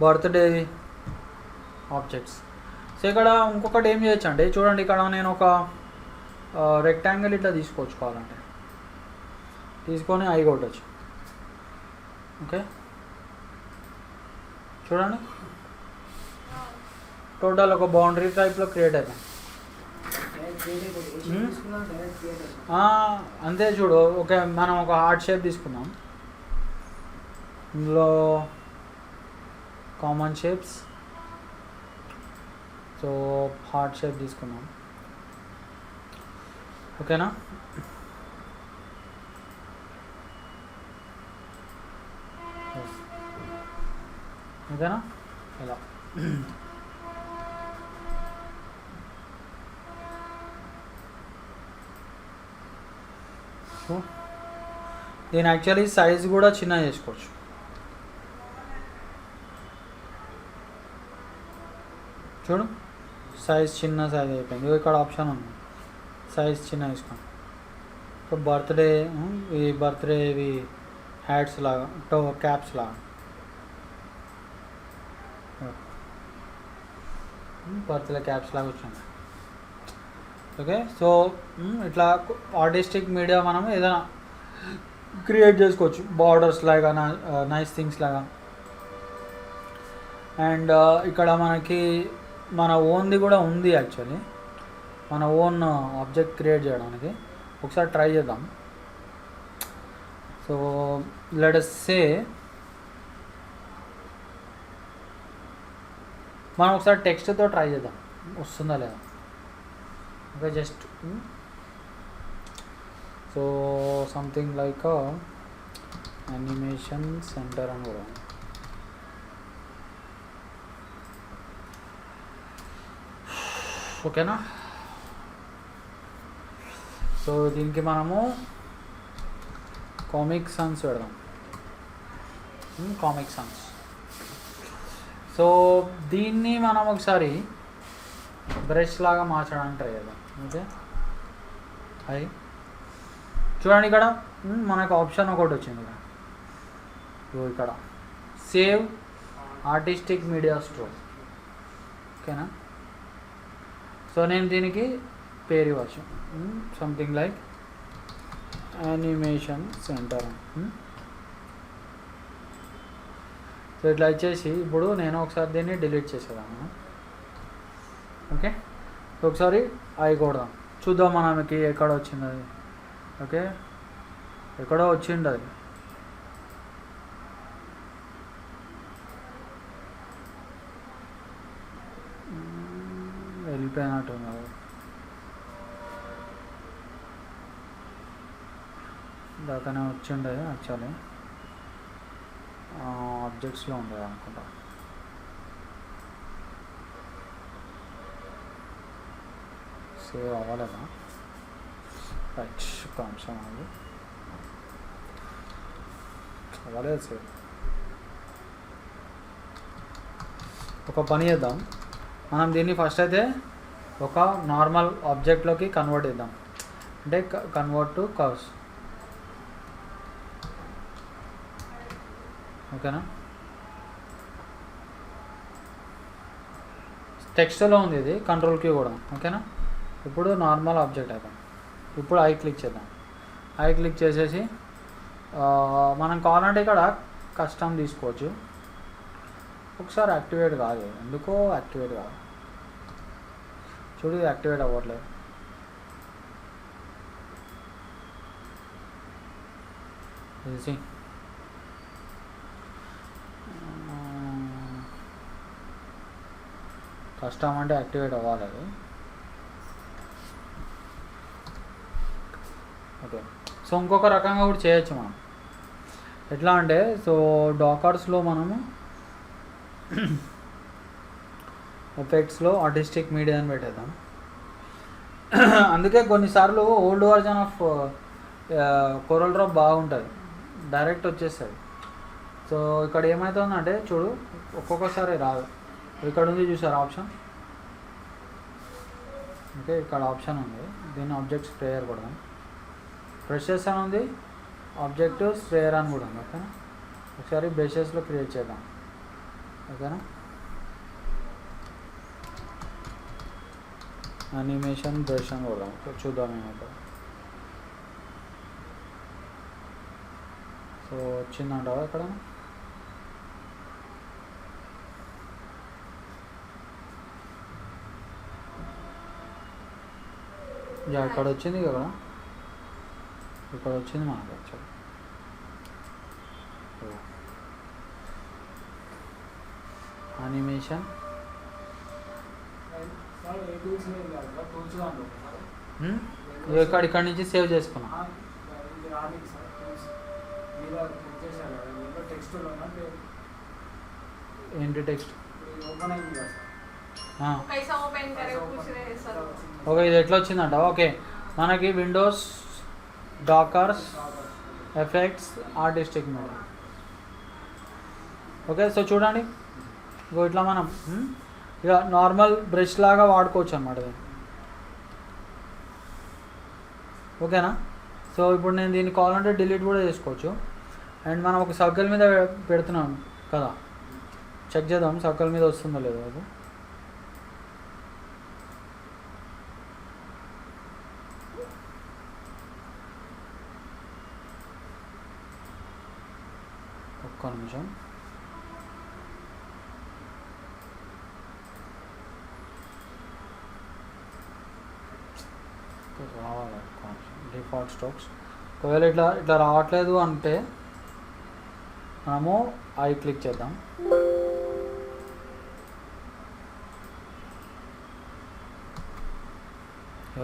బర్త్డే ఆబ్జెక్ట్స్. సో ఇక్కడ ఇంకొకటి ఏం చేయొచ్చు అంటే చూడండి, ఇక్కడ నేను ఒక రెక్టాంగిల్ ఇట్లా తీసుకోవచ్చు, కావాలంటే తీసుకొని ఐ కొట్టచ్చు. ఓకే చూడండి, టోటల్ ఒక బౌండరీ టైప్లో క్రియేట్ అవుతాం. అంతే చూడు. ఓకే, మనం ఒక హార్ట్ షేప్ తీసుకుందాం. ఇందులో common shapes, so heart shape తీసుకుందాం. ఓకేనా, ఓకేనా ఇలా. సో దీని యాక్చువల్లీ సైజ్ కూడా చిన్న చేసుకోవచ్చు. చూడు, సైజ్ చిన్న సైజ్ అయిపోయింది. ఇక్కడ ఆప్షన్ ఉంది, సైజ్ చిన్న వేసుకోండి. సో బర్త్డే, ఈ బర్త్డే ఇవి హ్యాట్స్ లాగా, క్యాప్స్ లాగా, బర్త్డే క్యాప్స్ లాగా వచ్చింది. ఓకే, సో ఇట్లా ఆర్టిస్టిక్ మీడియా మనం ఏదైనా క్రియేట్ చేసుకోవచ్చు, బార్డర్స్ లాగా, నైస్ థింగ్స్ లాగా. అండ్ ఇక్కడ మనకి మన ఓన్ది కూడా ఉంది యాక్చువల్లీ, మన ఓన్ ఆబ్జెక్ట్ క్రియేట్ చేయడానికి. ఒకసారి ట్రై చేద్దాం. సో లెట్ us సే మనం ఒకసారి టెక్స్ట్తో ట్రై చేద్దాం, వస్తుందా లేదా. Okay, just so something like animation centre అని కూడా. ఓకేనా, సో దీనికి మనము కామిక్ సన్స్ పెడదాం. Comic Sons. సో దీన్ని మనం ఒకసారి బ్రష్ లాగా మార్చడానికి ట్రై చేద్దాం. ఓకే, అది చూడండి, ఇక్కడ మనకు ఆప్షన్ ఒకటి వచ్చింది. ఇక్కడ సేవ్ ఆర్టిస్టిక్ మీడియా స్టోర్. ఓకేనా, సో నేను దీనికి పేరు ఇవ్వచ్చు, something like animation centre. So ఇట్లా ఇచ్చేసి ఇప్పుడు నేను ఒకసారి దీన్ని డిలీట్ చేసేదాన్ని. ఓకే, సో ఒకసారి అవి కొడదాం, చూద్దాం మనకి ఎక్కడ వచ్చింది అది. ఓకే, ఎక్కడో వచ్చింది అది. వెళ్ళిపోయినట్టు అది. దాకానే వచ్చిండే యాక్చువల్లీ, ఆబ్జెక్ట్స్లో ఉండేది అనుకుంటా. సేవ్ అవ్వలేదా? రైట్, ఒక అంశం అది అవ్వలేదు సేవ్. ఒక పని చేద్దాం, మనం దీన్ని ఫస్ట్ అయితే ఒక నార్మల్ ఆబ్జెక్ట్లోకి కన్వర్ట్ చేద్దాం, అంటే కన్వర్ట్ టు కర్వ్స్. ఓకేనా, టెక్స్ట్లో ఉంది ఇది, కంట్రోల్ కీ కూడా. ఓకేనా, ఇప్పుడు నార్మల్ ఆబ్జెక్ట్ అయిపోయింది. ఇప్పుడు ఐ క్లిక్ చేద్దాం. ఐ క్లిక్ చేసేసి మనం కావాలంటే ఇక్కడ కస్టమ్ తీసుకోవచ్చు. ఒకసారి యాక్టివేట్ కాదు, ఎందుకో యాక్టివేట్ కాదు. చూడు ఇది యాక్టివేట్ అవ్వట్లేదు. ఇది కస్టమ్ అంటే యాక్టివేట్ అవ్వాలి అది. ఓకే, సో ఇంకొక రకంగా కూడా చేయొచ్చు మనం. ఎట్లా అంటే సో డాకర్స్లో మనము ఎఫెక్ట్స్లో ఆర్టిస్టిక్ మీడియా అని పెట్టేద్దాం. అందుకే కొన్నిసార్లు old version of coral draw బాగుంటుంది, డైరెక్ట్ వచ్చేస్తుంది. సో ఇక్కడ ఏమవుతుందంటే చూడు ఒక్కొక్కసారి రాదు. ఇక్కడ ఉంది చూసారు ఆప్షన్. ఓకే, ఇక్కడ ఆప్షన్ ఉంది, దీన్ని ఆబ్జెక్ట్ స్ప్రేయర్ కొడదాం. బ్రషెస్ అని ఉంది, ఆబ్జెక్ట్ స్ప్రేయర్ అని కూడా ఉంది. ఓకేనా, ఒకసారి బ్రషెస్లో క్రియేట్ చేద్దాం. ఓకేనా, యానిమేషన్ బ్రష్ అని కొడదాం. చూద్దాం ఏమవుతుంది. సో వచ్చిందంటావా ఇక్కడ? ఇక్కడ వచ్చింది కదా, ఇక్కడ వచ్చింది మనకు యాక్చువల్. యానిమేషన్ ఇక్కడ నుంచి సేవ్ చేసుకున్నా. ఏంటి టెక్స్ట్? कैसा ओपन करे पूछ रहे हैं सर. ఓకే, ఇది ఎట్లా వచ్చిందంట? ఓకే, మనకి Windows, Dockers, effects, artistic media. Okay, so చూడండి ఇగో ఇట్లా మనం ఇక నార్మల్ బ్రష్ లాగా వాడుకోవచ్చు అనమాట ఇది. ఓకేనా, సో ఇప్పుడు నేను దీన్ని కావాలంటే డిలీట్ కూడా చేసుకోవచ్చు. అండ్ మనం ఒక సర్కిల్ మీద పెడుతున్నాం కదా, చెక్ చేద్దాం సర్కిల్ మీద వస్తుందో లేదో అది. ఒక్క నిమిషం. రావాలి డిఫాల్ట్ స్ట్రోక్స్. ఒకవేళ ఇట్లా ఇట్లా రావట్లేదు అంటే మనము ఐ క్లిక్ చేద్దాం.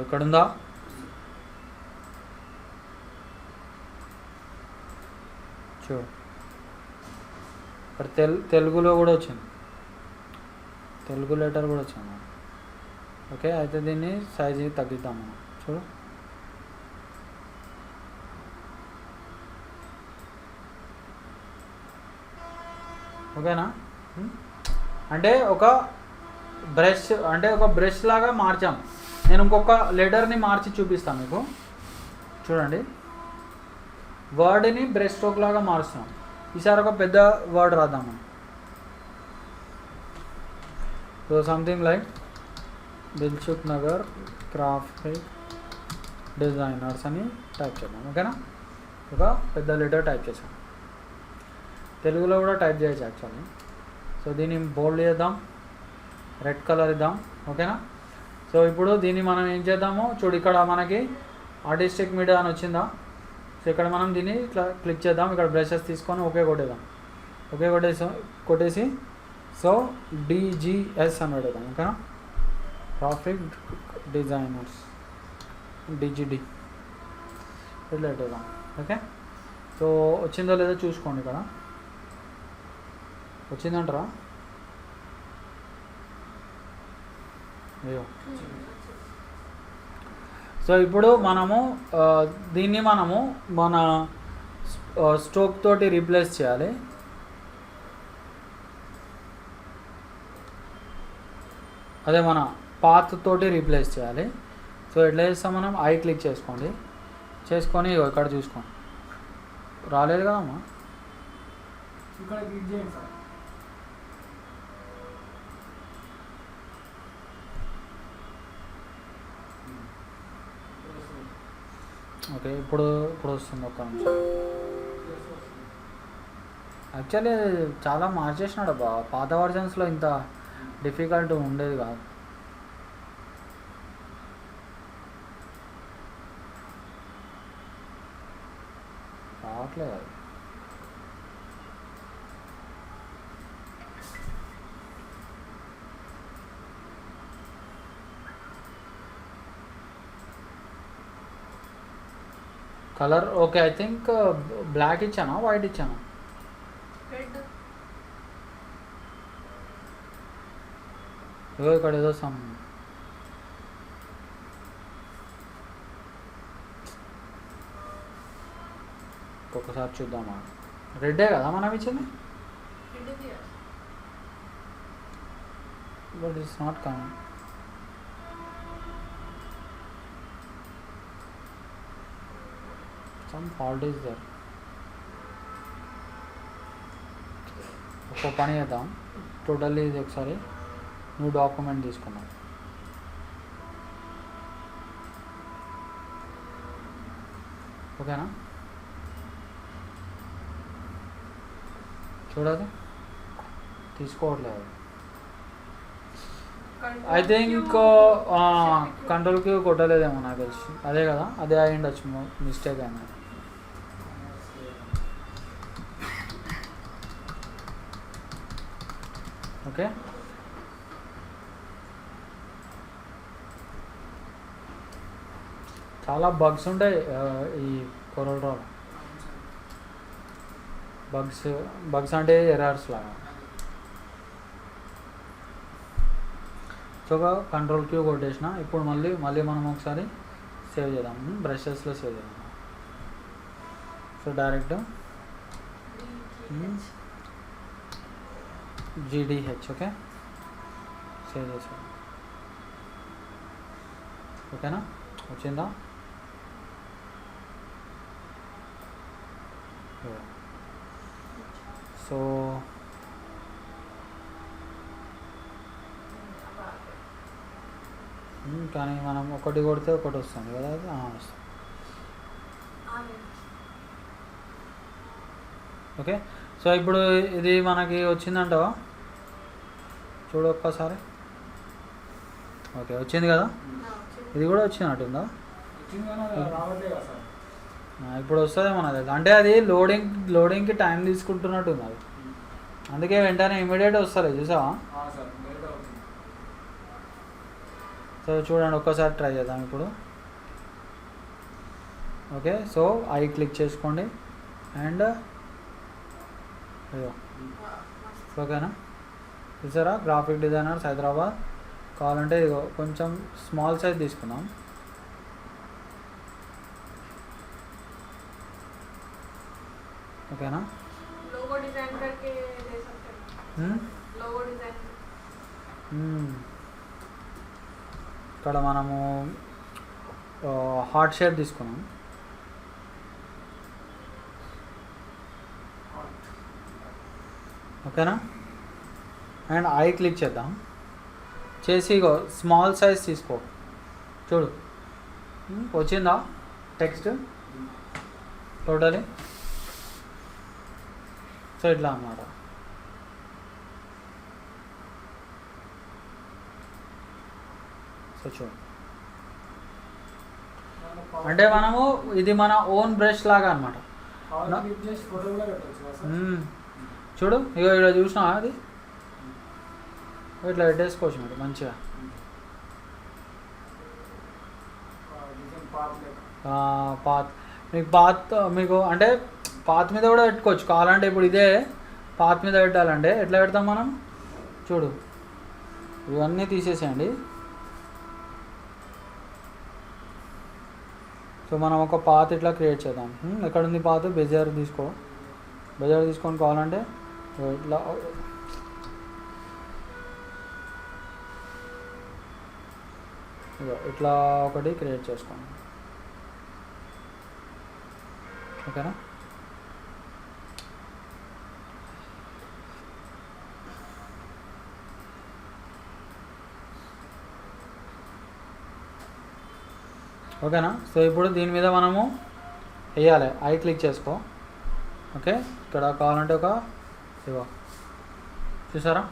ఎక్కడుందా? చూడు ఇక్కడ తెలుగులో కూడా వచ్చింది, తెలుగు లెటర్ కూడా వచ్చింది. ఓకే, అయితే దీన్ని సైజ్ తగ్గిద్దాం మనం. చూడు ఓకేనా. అంటే ఒక బ్రష్ లాగా మార్చాం. నేను ఇంకొక లెటర్ని మార్చి చూపిస్తాను మీకు. చూడండి, వర్డ్ని బ్రష్ స్ట్రోక్ లాగా మారుస్తున్నాం. ఈసారి ఒక పెద్ద వర్డ్ రాద్దాం మనం. So something like Dilsukh Nagar graphic designers అని టైప్ చేద్దాం. ఓకేనా, ఒక పెద్ద లెటర్ టైప్ చేసాం. తెలుగులో కూడా టైప్ చేయొచ్చు యాక్చువల్లీ. సో దీన్ని బోల్డ్ చేద్దాం, రెడ్ కలర్ ఇద్దాం. ఓకేనా, సో ఇప్పుడు దీన్ని మనం ఏం చేద్దాము చూడు, ఇక్కడ మనకి ఆర్టిస్టిక్ మీడియా అని వచ్చిందా. సో ఇక్కడ మనం దీన్ని ఇట్లా క్లిక్ చేద్దాం. ఇక్కడ బ్రషెస్ తీసుకొని ఓకే కొట్టేద్దాం. ఓకే కొట్టేసి సో డిజిఎస్ అని పెడదాం. ఓకేనా, గ్రాఫిక్ డిజైనర్స్ డిజిడి ఇట్లా పెట్టేద్దాం. ఓకే, సో వచ్చిందో లేదో చూసుకోండి. ఇక్కడ వచ్చిందంటారా? అయ్యో, సో ఇప్పుడు మనము దీన్ని మనము మన స్ట్రోక్ తోటి రీప్లేస్ చేయాలి. అదే మన పాత్ తోటి రీప్లేస్ చేయాలి. సో ఎట్లా చేస్తాం మనం? ఐ క్లిక్ చేసుకొని ఇక్కడ చూసుకోండి. రాలేదు కదమ్మా, ఇక్కడ క్లిక్ చేయండి సార్. ఓకే ఇప్పుడు ఇప్పుడు వస్తుంది ఒక్క నిమిషం. యాక్చువల్లీ చాలా మార్చేసినాడు బా, పాత వర్జన్స్లో ఇంత డిఫికల్ట్ ఉండేది కాదు. రావట్లేదు అది. Colour okay, I think black ఇచ్చానా వైట్ ఇచ్చానా? రెడ్ ఏదో ఇక్కడ ఏదో సమ్ ఒక్కొక్కసారి చూద్దామా. రెడ్డే కదా మనం ఇచ్చింది, రెడ్ ఇది but it's not coming. Some fault is there. ఒక పని చేద్దాం, టోటల్లీ ఇది ఒకసారి న్యూ డాక్యుమెంట్ తీసుకున్నాం. ఓకేనా, చూడదు తీసుకోవట్లేదు. ఐ థింక్ కంట్రోల్కి కొట్టలేదేమో నాకు తెలిసి, అదే కదా, అదే అయి ఉండొచ్చు, మిస్టేక్ అయినా. ఓకే, చాలా బగ్స్ ఉంటాయి ఈ కొరల్ డ్రాలో. బగ్స్ అంటే ఎర్రర్స్ లాగా. సో కంట్రోల్ క్యూ కొట్టేసిన. ఇప్పుడు మళ్ళీ మనం ఒకసారి సేవ్ చేద్దాం, బ్రషెస్లో సేవ్ చేద్దాం. So direct GDH okay, save చేసాం. ఓకేనా, వచ్చిందా? సో కానీ మనం ఒకటి కొడితే ఒకటి వస్తుంది కదా, అది వస్తుంది. ఓకే, సో ఇప్పుడు ఇది మనకి వచ్చిందంటావా? చూడు ఒక్కసారి. ఓకే, వచ్చింది కదా, ఇది కూడా వచ్చినట్టుందా? ఇప్పుడు వస్తుంది మనది. అంటే అది లోడింగ్కి టైం తీసుకుంటున్నట్టుంది అది, అందుకే వెంటనే ఇమీడియట్ వస్తుంది, చూసావా? సో చూడండి, ఒక్కసారి ట్రై చేద్దాం ఇప్పుడు. ఓకే, సో ఐ క్లిక్ చేసుకోండి అండ్ అయ్యో ఓకేనా, చూసారా? Graphic designers Hyderabad. కావాలంటే ఇదిగో కొంచెం స్మాల్ సైజ్ తీసుకుందాం. ఓకేనా, लोगो डिजाइन करके दे सकते हैं, लोगो डिजाइन. ఇక్కడ మనము హార్ట్ షేప్ తీసుకున్నాం. ఓకేనా, అండ్ ఐ క్లిక్ చేద్దాం. చేసి స్మాల్ సైజ్ తీసుకో, చూడు వచ్చిందా టెక్స్ట్ టోటలీ. సో ఇట్లా అన్నమాట. సో చూడు, అంటే మనము ఇది మన ఓన్ బ్రష్ లాగా అనమాట. చూడు ఇక ఇక్కడ చూసినా అది ఇట్లా పెట్టేసుకోవచ్చు మీరు మంచిగా. పాత్ మీకు అంటే పాత్ మీద కూడా పెట్టుకోవచ్చు కావాలంటే. ఇప్పుడు ఇదే పాత్ మీద పెట్టాలంటే ఎట్లా పెడతాం మనం? చూడు, ఇవన్నీ తీసేసేయండి. సో మనం ఒక పాత్ ఇట్లా క్రియేట్ చేద్దాం. ఎక్కడ ఉంది పాత్? బెజర్ తీసుకొని కావాలంటే ఇట్లా ఇట్లా ఒకటి క్రియేట్ చేసుకోండి. ఓకేనా, ఓకేనా. సో ఇప్పుడు దీని మీద మనము వేయాలి. ఐ క్లిక్ చేసుకో. ఓకే, ఇక్కడ కావాలంటే ఒక ఇవో చూసారా,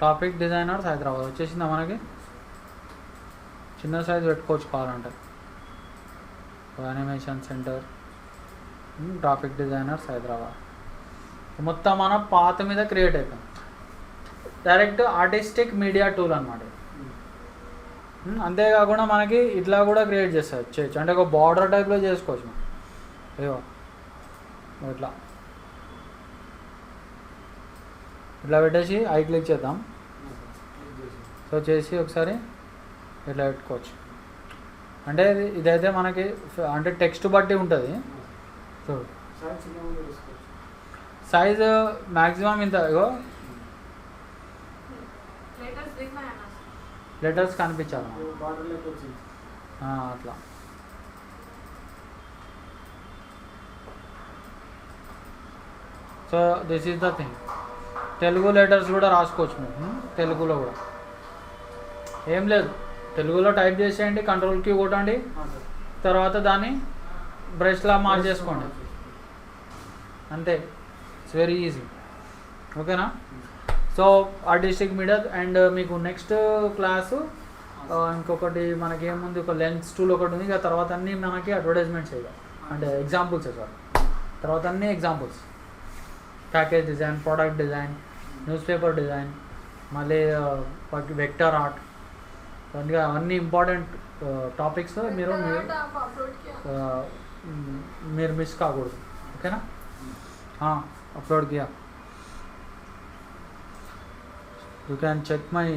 టాపిక్ డిజైనర్స్ హైదరాబాద్ వచ్చేసిందా మనకి. చిన్న సైజ్ పెట్టుకోవచ్చు కావాలంటే. Animation centre, topic designers Hyderabad. మొత్తం మన పాత మీద క్రియేట్ అయిపోయింది. డైరెక్ట్ ఆర్టిస్టిక్ మీడియా టూల్ అనమాట. అంతేకాకుండా మనకి ఇట్లా కూడా క్రియేట్ చేయొచ్చు. అంటే ఒక బార్డర్ టైప్లో చేసుకోవచ్చు మనం. అయ్యో ఇట్లా ఇట్లా పెట్టేసి ఐ క్లిక్ చేద్దాం. సో చేసి ఒకసారి ఇట్లా పెట్టుకోవచ్చు. అంటే ఇదైతే మనకి అంటే టెక్స్ట్ బట్టి ఉంటుంది. సో సైజ్ మ్యాక్సిమం ఇంత. ఇగో లెటర్స్ కనిపించాలి అట్లా. So this is the thing. Telugu letters కూడా రాసుకోవచ్చు మేము. తెలుగులో కూడా ఏం లేదు, తెలుగులో టైప్ చేసేయండి, కంట్రోల్ కీ కొట్టండి, తర్వాత దాన్ని బ్రష్లా మార్చేసుకోండి అంతే. It's very easy. ఓకేనా. So artistic media. అండ్ మీకు నెక్స్ట్ క్లాసు ఇంకొకటి మనకి ఏముంది, ఒక లెన్స్ టూల్ ఒకటి ఉంది. ఇక తర్వాత అన్నీ మనకి అడ్వర్టైజ్మెంట్స్ అయ్యాయి, అంటే ఎగ్జాంపుల్స్ సార్. తర్వాత అన్నీ examples, package design, product design, news paper design, మళ్ళీ వెక్టర్ ఆర్ట్, అవన్నీ ఇంపార్టెంట్ టాపిక్స్. మీరు మిస్ కాకూడదు. ఓకేనా. Upload Kia. You can check my